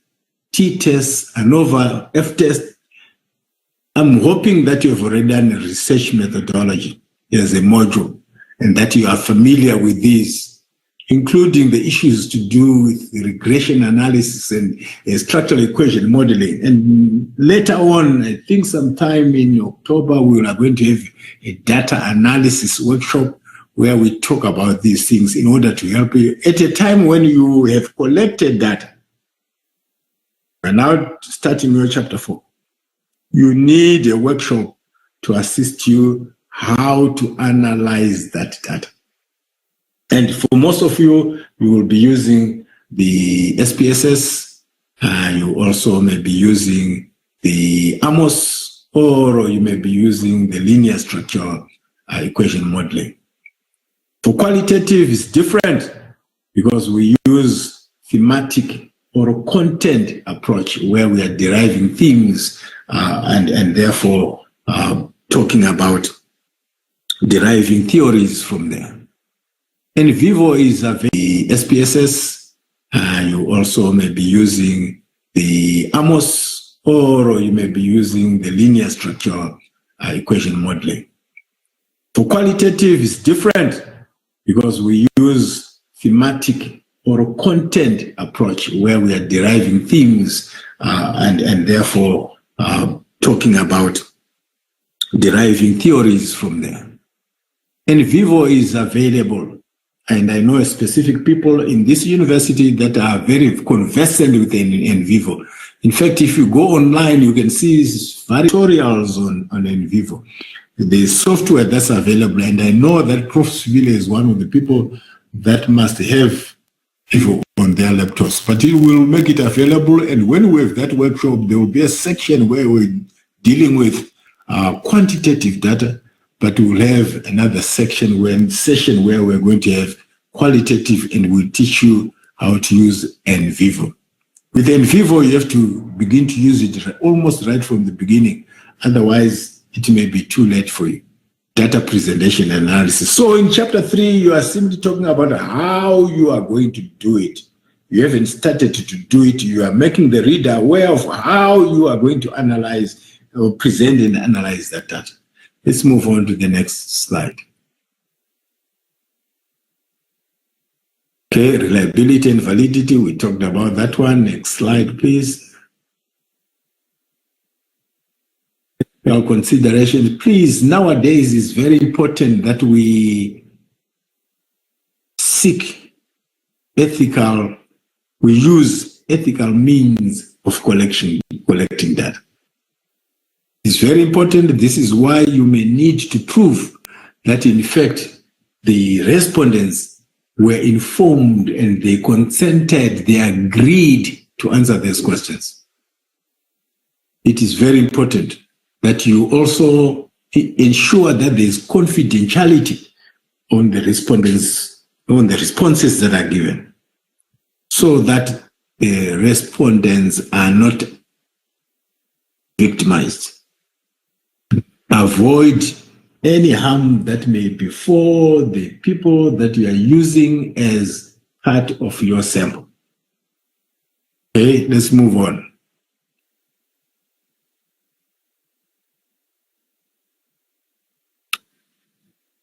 t-test, ANOVA, f-test. I'm hoping that you have already done a research methodology as a module and that you are familiar with these, including the issues to do with regression analysis and structural equation modeling. And later on, I think sometime in October, we are going to have a data analysis workshop where we talk about these things in order to help you at a time when you have collected data. And now starting your chapter 4. You need a workshop to assist you how to analyze that data. And for most of you, you will be using the SPSS. You also may be using the AMOS, or you may be using the linear structure equation modeling. For qualitative, it's different because we use thematic or content approach where we are deriving themes and therefore talking about deriving theories from there. And Vivo is a very SPSS. You also may be using the AMOS, or you may be using the linear structure equation modeling. For qualitative, it's different because we use thematic or content approach where we are deriving themes and therefore talking about deriving theories from there. And Vivo is available. And I know specific people in this university that are very conversant with NVivo. In fact, if you go online, you can see various tutorials on NVivo. The software that's available, and I know that Prof. Sibile is one of the people that must have Vivo on their laptops, but he will make it available. And when we have that workshop, there will be a section where we're dealing with quantitative data, but we'll have another session where we're going to have qualitative, and we'll teach you how to use NVivo. With NVivo, you have to begin to use it almost right from the beginning. Otherwise, it may be too late for you. Data presentation analysis. So in chapter 3, you are simply talking about how you are going to do it. You haven't started to do it. You are making the reader aware of how you are going to analyze or present and analyze that data. Let's move on to the next slide. Okay, reliability and validity. We talked about that one. Next slide, please. Our consideration, please, nowadays is very important that we seek we use ethical means of collecting data. It's very important. This is why you may need to prove that, in fact, the respondents were informed and they consented, they agreed to answer these questions. It is very important that you also ensure that there is confidentiality on the responses that are given, so that the respondents are not victimized. Avoid any harm that may befall the people that you are using as part of your sample. Okay, let's move on.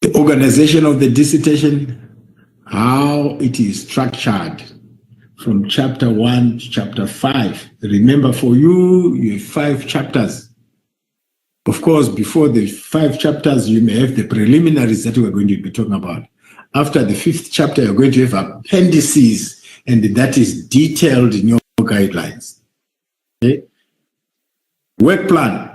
The organization of the dissertation, how it is structured from chapter 1 to chapter 5. Remember, for you have 5 chapters. Of course, before the 5 chapters, you may have the preliminaries that we're going to be talking about. After the 5th chapter, you're going to have appendices, and that is detailed in your guidelines. Okay? Work plan.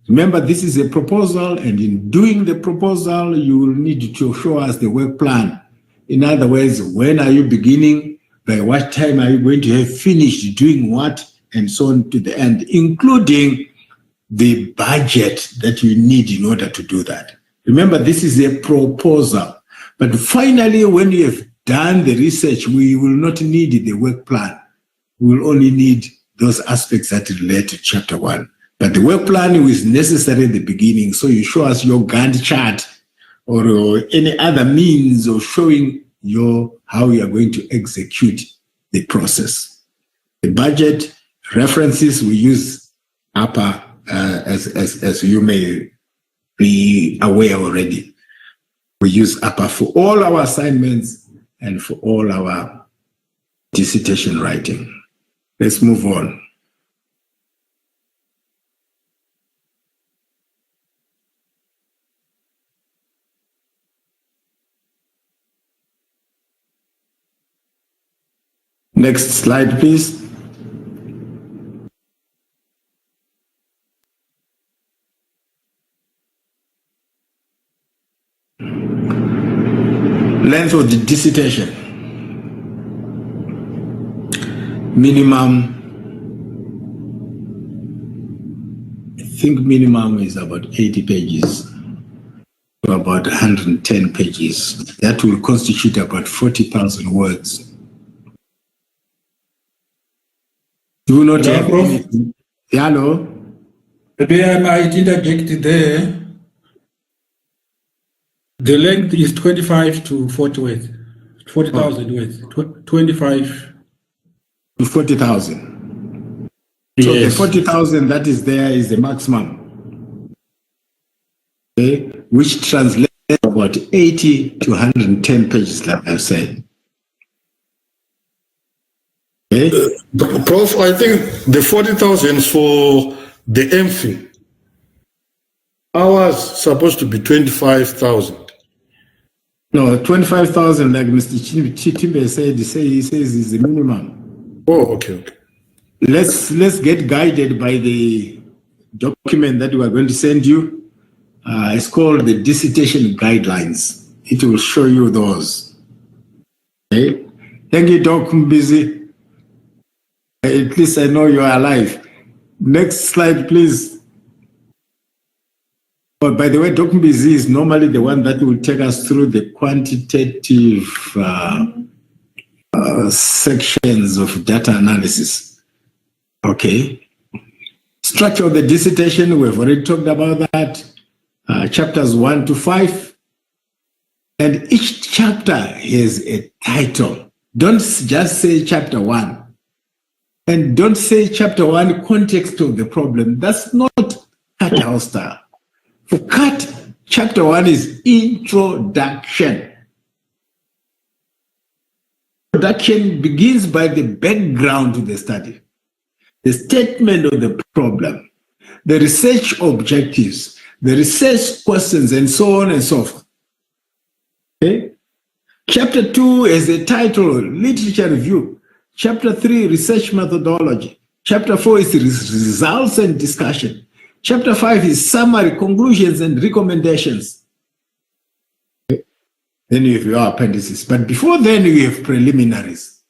Remember, this is a proposal, and in doing the proposal, you will need to show us the work plan. In other words, when are you beginning? By what time are you going to have finished doing what? And so on to the end, including the budget that you need in order to do that. Remember, this is a proposal. But finally, when you have done the research, we will not need the work plan. We will only need those aspects that relate to chapter 1. But the work plan is necessary at the beginning, so you show us your Gantt chart or any other means of showing how you are going to execute the process. The budget references we use upper, as you may be aware already. We use upper for all our assignments and for all our dissertation writing. Let's move on. Next slide, please. Length of the dissertation. Minimum, I think minimum is about 80 pages to about 110 pages. That will constitute about 40,000 words. Do not Hello, have Prof. anything. Hello? Maybe I might interject there. The length is 25 to 40 words, 40,000 words, 25 to 40,000. So the 40,000 that is there is the maximum, okay, which translates about 80 to 110 pages, like I said. Okay. Prof, I think the 40,000 for the MPhil. Ours supposed to be 25,000. No, 25,000, like Mr. Chitimbe said, he says is the minimum. Oh, okay. Let's get guided by the document that we are going to send you. It's called the Dissertation Guidelines. It will show you those. Okay. Thank you, Doc Mbizi. At least I know you are alive. Next slide, please. But by the way, Dr. Mbizi is normally the one that will take us through the quantitative sections of data analysis. Okay. Structure of the dissertation, we've already talked about that. Chapters 1 to 5. And each chapter has a title. Don't just say chapter 1. And don't say chapter 1 context of the problem. That's not Carter style. For CAT, chapter 1 is introduction. Introduction begins by the background to the study, the statement of the problem, the research objectives, the research questions, and so on and so forth. Okay? Chapter 2 is a title, literature review. Chapter 3, research methodology. Chapter 4 is results and discussion. Chapter 5 is summary, conclusions, and recommendations. Okay. Then you have your appendices. But before then, you have preliminaries.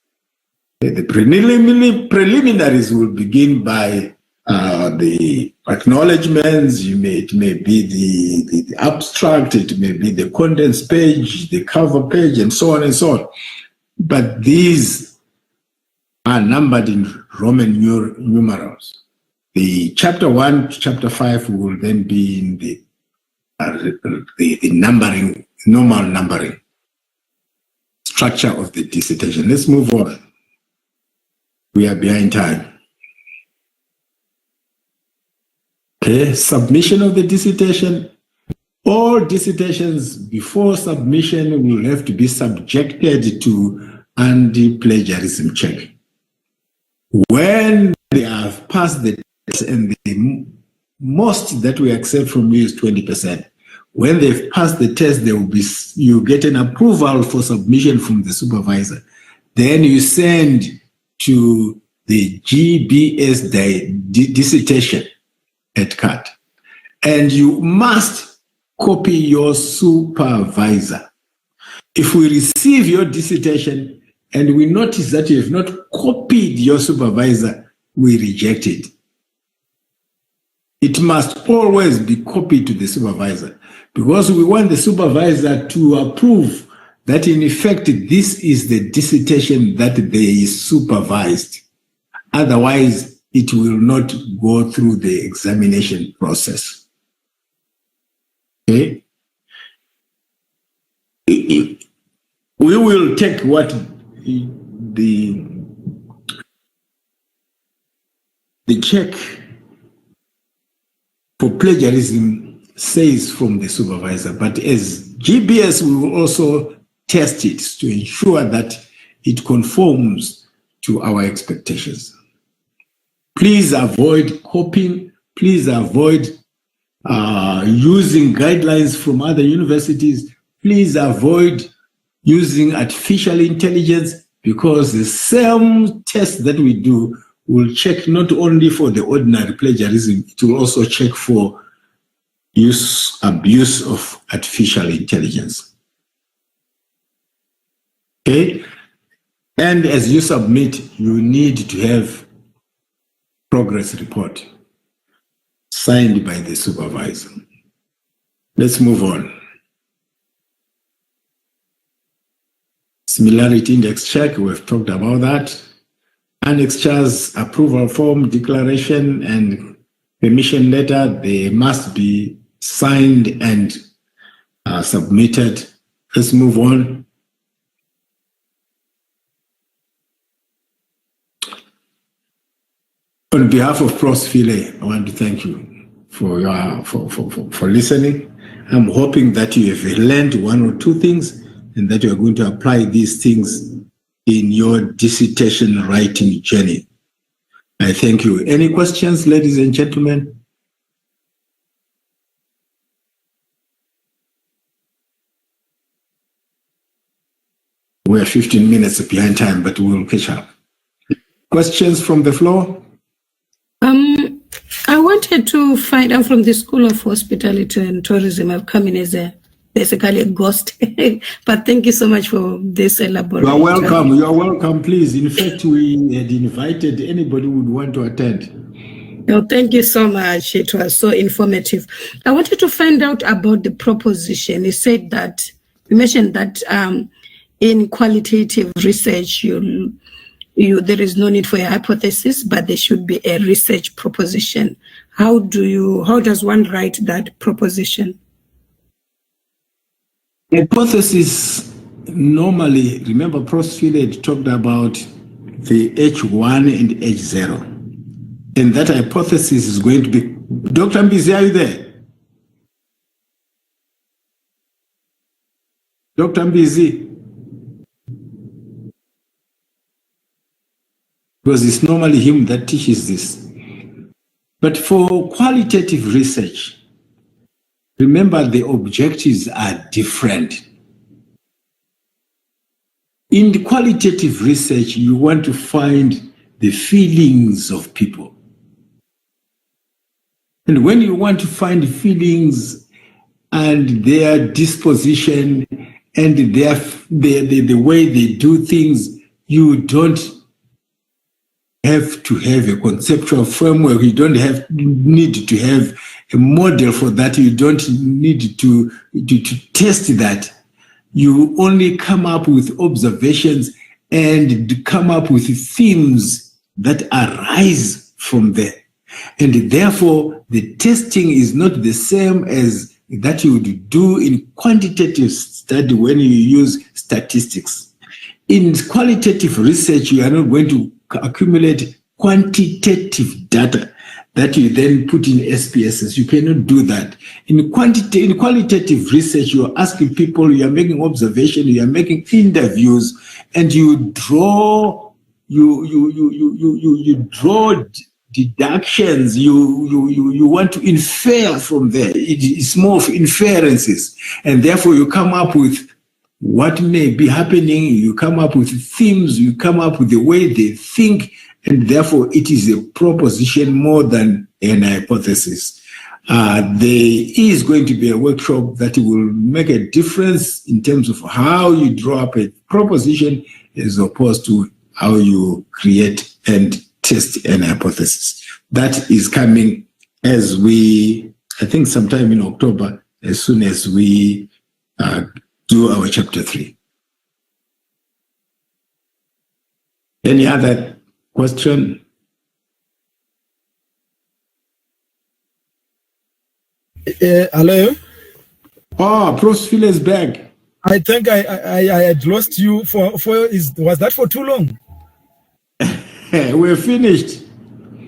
Okay. The preliminaries will begin by the acknowledgements. It may be the abstract, it may be the contents page, the cover page, and so on and so on. But these are numbered in Roman numerals. The chapter 1 to chapter 5 will then be in the numbering, normal numbering structure of the dissertation. Let's move on. We are behind time. Okay, submission of the dissertation. All dissertations before submission will have to be subjected to anti-plagiarism check. When they have passed the test, and the most that we accept from you is 20%. When they've passed the test, you get an approval for submission from the supervisor. Then you send to the GBS dissertation at CAT. And you must copy your supervisor. If we receive your dissertation and we notice that you have not copied your supervisor, we reject it. It must always be copied to the supervisor because we want the supervisor to approve that in effect this is the dissertation that they supervised. Otherwise, it will not go through the examination process. Okay? We will take what the check for plagiarism says from the supervisor, but as GBS, we will also test it to ensure that it conforms to our expectations. Please avoid copying. Please avoid using guidelines from other universities. Please avoid using artificial intelligence, because the same test that we do will check not only for the ordinary plagiarism, it will also check for abuse of artificial intelligence. Okay? And as you submit, you need to have progress report signed by the supervisor. Let's move on. Similarity index check, we've talked about that. Annexures, approval form, declaration, and permission letter, they must be signed and submitted. Let's move on. On behalf of Prof. Philae, I want to thank you for listening. I'm hoping that you have learned one or two things and that you are going to apply these things in your dissertation writing journey. I thank you. Any questions, ladies and gentlemen? We're 15 minutes behind time, but we'll catch up. Questions from the floor? I wanted to find out from the School of Hospitality and Tourism. I've come in as basically a ghost, but thank you so much for this elaborate. You are welcome. You are welcome, please. In fact, we had invited anybody who would want to attend. Oh, thank you so much. It was so informative. I wanted to find out about the proposition. You said that, you mentioned that in qualitative research, there is no need for a hypothesis, but there should be a research proposition. How does one write that proposition? Hypothesis normally, remember Prof. Philae talked about the H1 and H0. And that hypothesis is going to be, Dr. Mbizi, are you there? Dr. Mbizi? Because it's normally him that teaches this. But for qualitative research, remember the objectives are different. In the qualitative research, you want to find the feelings of people. And when you want to find feelings and their disposition and the way they do things, you don't have to have a conceptual framework. You don't need to have a model for that. You don't need to test that. You only come up with observations and come up with themes that arise from there. And therefore, the testing is not the same as that you would do in quantitative study when you use statistics. In qualitative research, you are not going to accumulate quantitative data that you then put in SPSS. You cannot do that. In qualitative research, you're asking people, you are making observation, you are making interviews, and you draw deductions. You want to infer from there. It's more of inferences, and therefore you come up with what may be happening. You come up with themes. You come up with the way they think, and therefore it is a proposition more than an hypothesis. There is going to be a workshop that will make a difference in terms of how you draw up a proposition as opposed to how you create and test an hypothesis. That is coming as I think sometime in October, as soon as we do our chapter 3. Any other question? Hello? Oh, Prof. Sifile is back. I think I had lost you was that for too long? We're finished.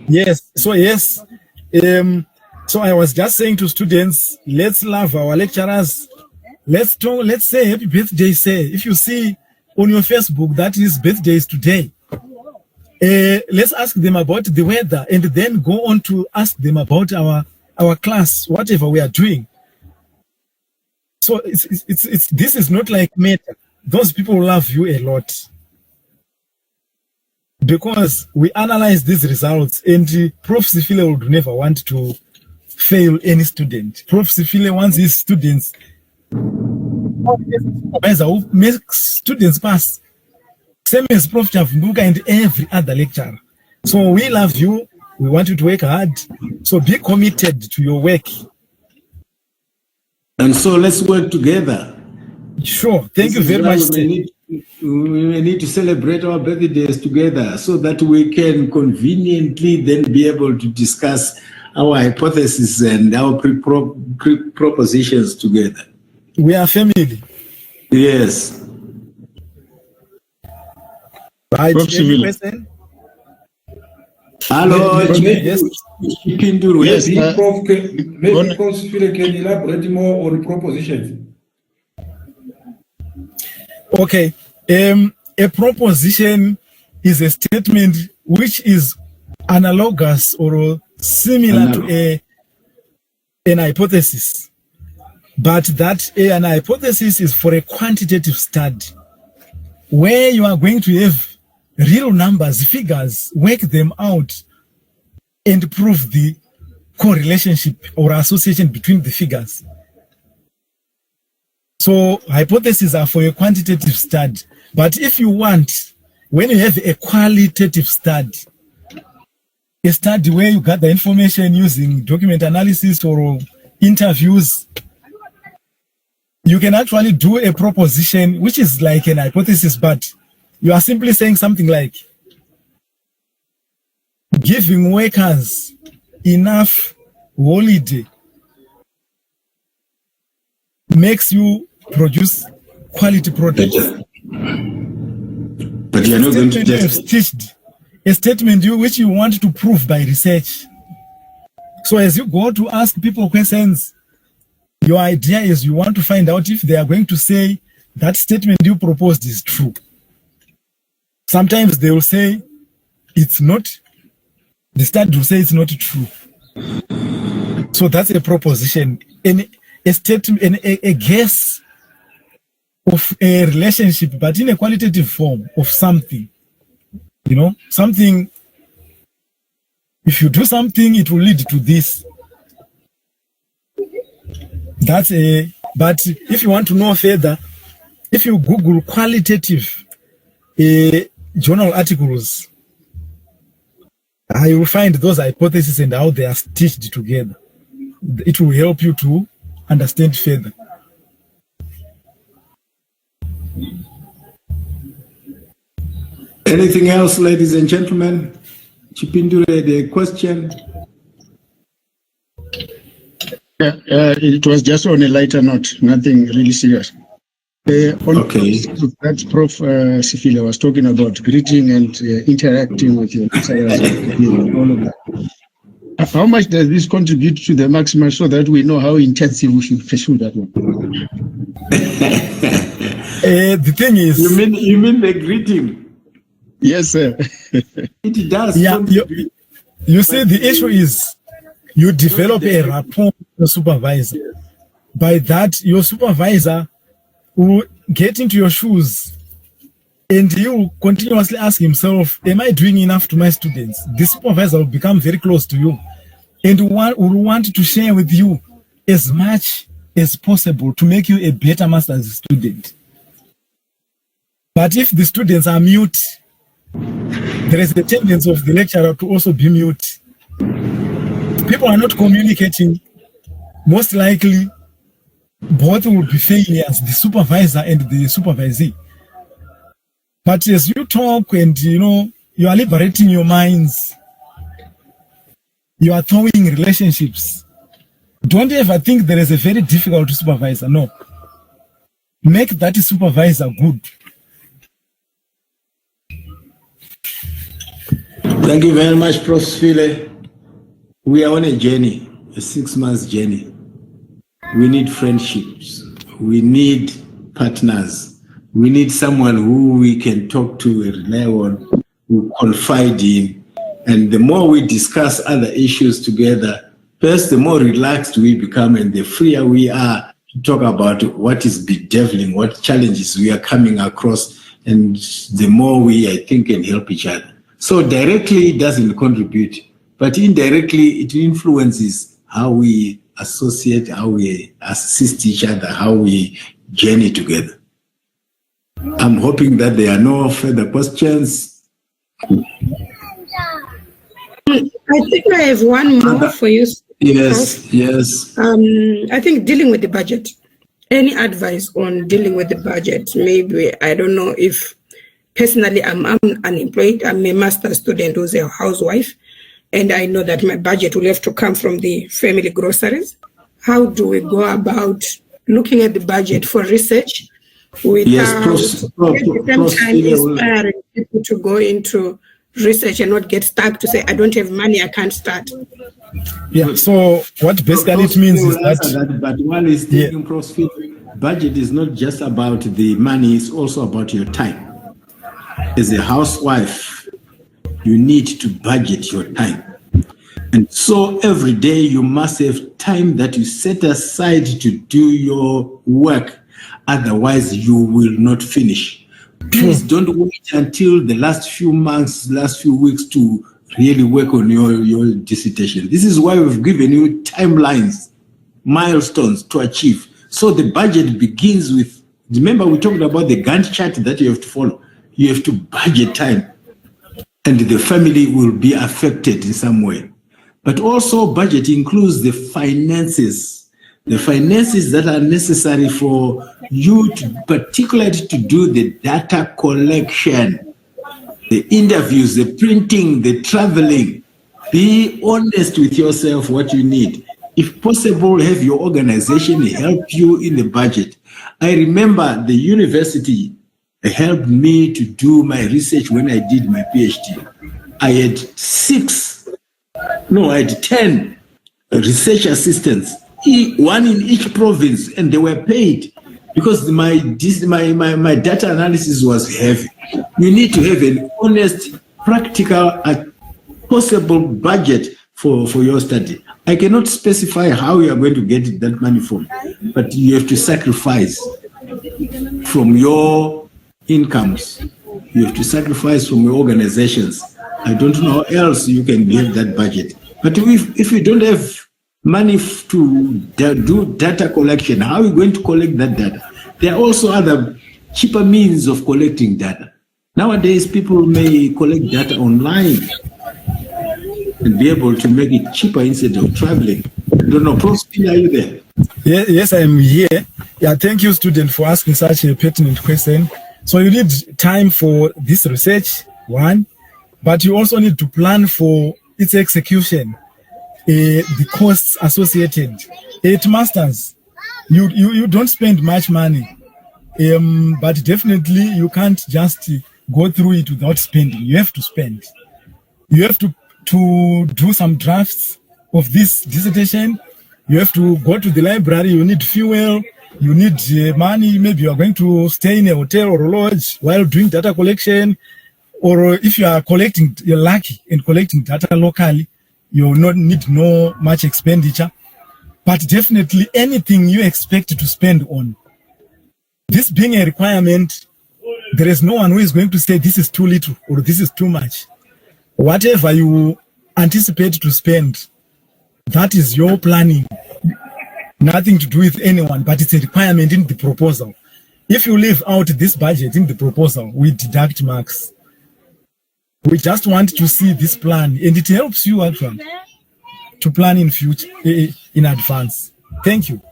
Yes. So yes. So I was just saying to students, let's love our lecturers. Let's say happy birthday. Say if you see on your Facebook that his birthday is today. Let's ask them about the weather and then go on to ask them about our class, whatever we are doing. So it's this is not like meta. Those people love you a lot because we analyze these results, and Prof. Sifile would never want to fail any student. Prof. Sifile wants his students who makes students pass. Same as Prof. Chavunduka and every other lecturer. So we love you. We want you to work hard. So be committed to your work. And so let's work together. Sure. Thank you very much. We need to celebrate our birthdays together so that we can conveniently then be able to discuss our hypotheses and our propositions together. We are family. Yes. Right. Hello. Yes. Maybe Prof. Sifile can elaborate more on propositions. Okay. A proposition is a statement which is analogous or similar to an hypothesis, but that an hypothesis is for a quantitative study where you are going to have real numbers, figures, work them out and prove the correlationship or association between the figures. So hypotheses are for a quantitative study. But if you want, when you have a qualitative study, a study where you gather information using document analysis or interviews, you can actually do a proposition which is like an hypothesis, but you are simply saying something like giving workers enough holiday makes you produce quality product. But you're not going to just a statement which you want to prove by research. So as you go to ask people questions, your idea is you want to find out if they are going to say that statement you proposed is true. Sometimes they will say it's not. The study will say it's not true. So that's a proposition. A statement, a guess of a relationship, but in a qualitative form of something. You know, something, if you do something, it will lead to this. But if you want to know further, if you Google qualitative journal articles, you will find those hypotheses and how they are stitched together. It will help you to understand further. Anything else, ladies and gentlemen? Chipindure, the question? It was just on a lighter note, nothing really serious. Okay. That Prof. Sifile was talking about greeting and interacting with your lecturers and all of that. How much does this contribute to the maximum so that we know how intensive we should pursue that one? The thing is, you mean the greeting? Yes, sir. It does. Yeah, you see, the issue is you develop a rapport with your supervisor. By that, your supervisor will get into your shoes and he will continuously ask himself, am I doing enough to my students? The supervisor will become very close to you and will want to share with you as much as possible to make you a better master's student. But if the students are mute, there is a tendency of the lecturer to also be mute. People are not communicating. Most likely, both will be failures, the supervisor and the supervisee. But as you talk and, you are liberating your minds, you are throwing relationships. Don't ever think there is a very difficult supervisor. No. Make that supervisor good. Thank you very much, Prof. Phile. We are on a journey, a 6 months journey. We need friendships. We need partners. We need someone who we can talk to and rely on, who confide in. And the more we discuss other issues together, first, the more relaxed we become and the freer we are to talk about what is bedeviling, what challenges we are coming across, and the more we, I think, can help each other. So directly it doesn't contribute, but indirectly it influences how we associate, how we assist each other, how we journey together. I'm hoping that there are no further questions. I think I have one more for you. Yes, yes. I think dealing with the budget. Any advice on dealing with the budget? Maybe, I don't know if personally I'm unemployed. I'm a master's student who's a housewife, and I know that my budget will have to come from the family groceries. How do we go about looking at the budget for research without at the same time inspiring people to go into research and not get stuck to say, I don't have money, I can't start? Yeah, so what basically it means is that... But one is taking budget is not just about the money, it's also about your time. As a housewife, you need to budget your time. And so every day you must have time that you set aside to do your work. Otherwise, you will not finish. Please don't wait until the last few months, last few weeks to really work on your dissertation. This is why we've given you timelines, milestones to achieve. So the budget begins with, remember we talked about the Gantt chart that you have to follow. You have to budget time, and the family will be affected in some way. But also budget includes the finances that are necessary for you to, particularly to do the data collection, the interviews, the printing, the traveling. Be honest with yourself what you need. If possible, have your organization help you in the budget. I remember the university helped me to do my research when I did my PhD. I had 10 research assistants, one in each province, and they were paid because my data analysis was heavy. You need to have an honest, practical, possible budget for your study. I cannot specify how you are going to get that money from, but you have to sacrifice from your incomes. You have to sacrifice from your organizations. I don't know how else you can get that budget. But if you don't have money to do data collection, how are you going to collect that data? There are also other cheaper means of collecting data. Nowadays, people may collect data online and be able to make it cheaper instead of traveling. I don't know, Prof. are you there? Yes, I am here. Yeah, thank you, student, for asking such a pertinent question. So you need time for this research, one, but you also need to plan for its execution, the costs associated. At masters, you don't spend much money, but definitely you can't just go through it without spending. You have to spend. You have to do some drafts of this dissertation. You have to go to the library. You need fuel. You need money. Maybe you are going to stay in a hotel or a lodge while doing data collection. Or if you are collecting, you're lucky in collecting data locally, you will not need no much expenditure. But definitely anything you expect to spend on, this being a requirement, there is no one who is going to say this is too little or this is too much. Whatever you anticipate to spend, that is your planning. Nothing to do with anyone, but it's a requirement in the proposal. If you leave out this budget in the proposal, we deduct marks. We just want to see this plan, and it helps you actually to plan in future, in advance. Thank you.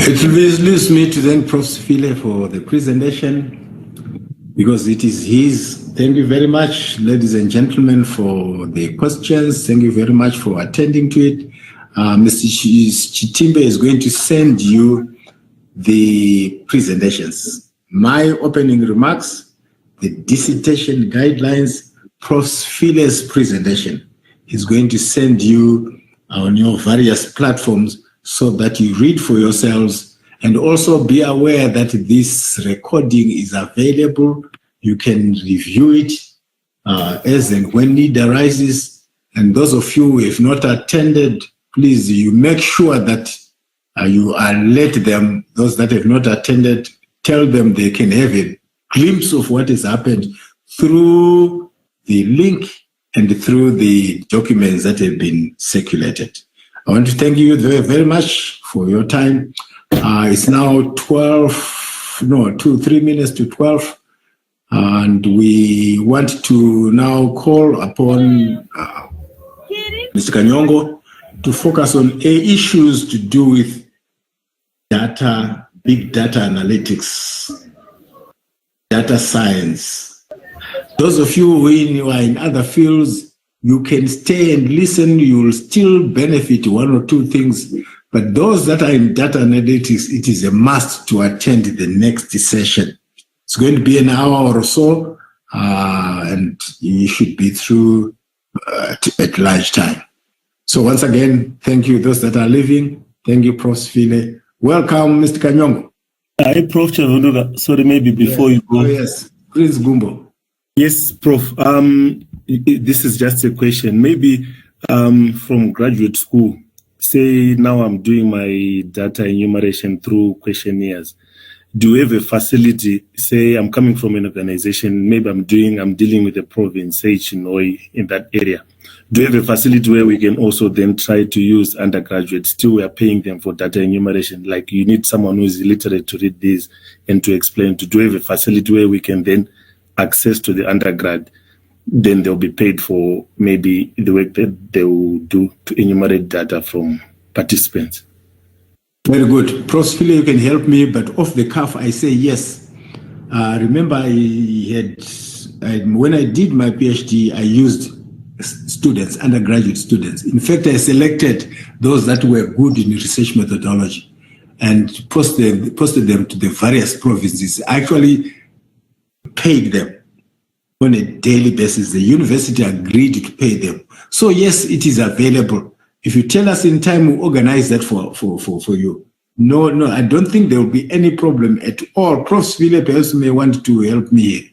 It leaves me to thank Prof. Phile for the presentation, because it is his Thank you very much, ladies and gentlemen, for the questions. Thank you very much for attending to it. Mr. Chitimbe is going to send you the presentations. My opening remarks, the dissertation guidelines, Prof. Phile's presentation. He's going to send you on your various platforms so that you read for yourselves, and also be aware that this recording is available. You can review it as and when need arises. And those of you who have not attended, please, you make sure that you alert them. Those that have not attended, tell them they can have a glimpse of what has happened through the link and through the documents that have been circulated. I want to thank you very, very much for your time. It's now 3 minutes to 12. And we want to now call upon Mr. Kanyongo to focus on issues to do with data, big data analytics, data science. Those of you who are in other fields, you can stay and listen. You will still benefit one or two things. But those that are in data analytics, it is a must to attend the next session. It's going to be an hour or so, and you should be through at lunchtime. So once again, thank you, those that are leaving. Thank you, Prof. Phile. Welcome, Mr. Kanyongo. Hi, Prof. Chavunduga. Sorry, maybe before you go. Oh, yes, Prince Gumbo. Yes, Prof. This is just a question. Maybe from graduate school, say now I'm doing my data enumeration through questionnaires. Do you have a facility, say I'm coming from an organization, maybe I'm dealing with a province, say Chinoi, in that area. Do you have a facility where we can also then try to use undergraduates? Still, we are paying them for data enumeration. Like you need someone who is illiterate to read this and to explain. Do you have a facility where we can then access to the undergrad? Then they'll be paid for maybe the work that they will do to enumerate data from participants. Very good. Prof. Phile, you can help me, but off the cuff, I say yes. Remember, when I did my PhD, I used students, undergraduate students. In fact, I selected those that were good in research methodology and posted them to the various provinces. I actually paid them on a daily basis. The university agreed to pay them. So yes, it is available. If you tell us in time, we'll organize that for you. No, I don't think there will be any problem at all. Prof. Phile perhaps may want to help me here.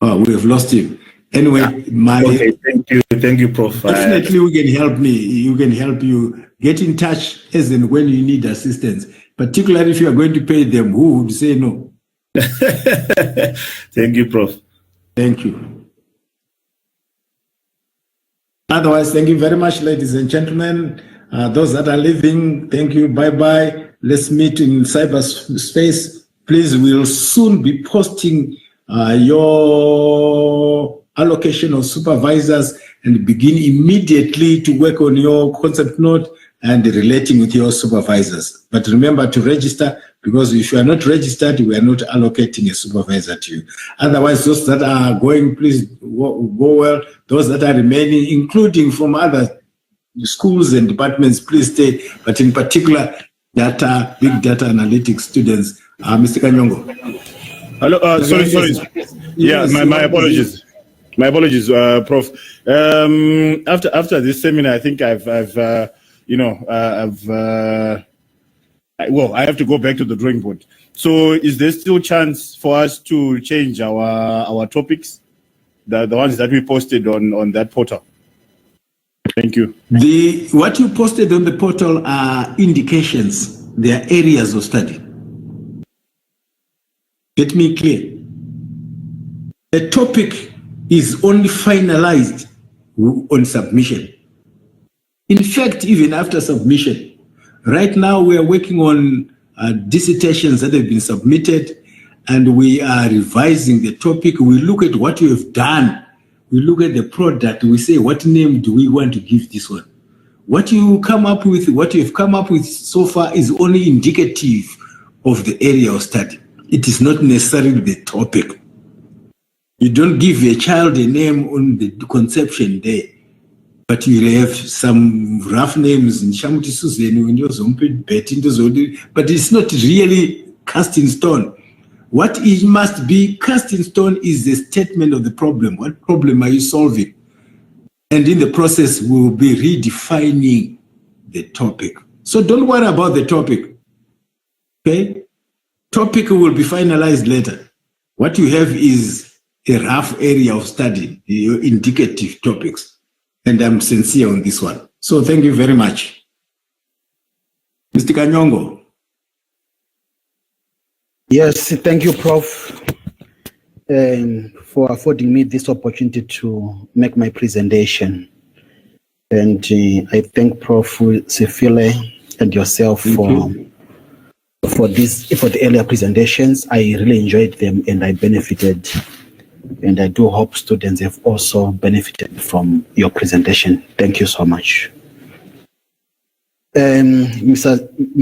Oh, we have lost him. Anyway, okay, thank you, Prof. Definitely, we can help me. You can help you get in touch as and when you need assistance. Particularly if you are going to pay them, who would say no? Thank you, Prof. Thank you. Otherwise, thank you very much, ladies and gentlemen. Those that are leaving, thank you. Bye-bye. Let's meet in cyberspace. Please, we'll soon be posting your allocation of supervisors and begin immediately to work on your concept note and relating with your supervisors. But remember to register, because if you are not registered, we are not allocating a supervisor to you. Otherwise, those that are going, please go well. Those that are remaining, including from other schools and departments, please stay. But in particular, data, big data analytics students. Mr. Kanyongo. Hello, sorry. Yeah, my apologies. My apologies, Prof. After this seminar, I think I have to go back to the drawing board. So is there still chance for us to change our topics, the ones that we posted on that portal? Thank you. What you posted on the portal are indications. They are areas of study. Get me clear. The topic is only finalized on submission. In fact, even after submission, right now we are working on dissertations that have been submitted, and we are revising the topic. We look at what you have done. We look at the product. We say, what name do we want to give this one? What you have come up with so far is only indicative of the area of study. It is not necessarily the topic. You don't give a child a name on the conception day, but you have some rough names, but it's not really cast in stone. What it must be cast in stone is the statement of the problem. What problem are you solving? And in the process, we will be redefining the topic. So don't worry about the topic. Okay? Topic will be finalized later. What you have is a rough area of study, your indicative topics. And I'm sincere on this one. So thank you very much. Mr. Kanyongo. Yes, thank you, Prof, for affording me this opportunity to make my presentation. And I thank Prof. Sefile and yourself for the earlier presentations. I really enjoyed them and I benefited. And I do hope students have also benefited from your presentation. Thank you so much. Mr.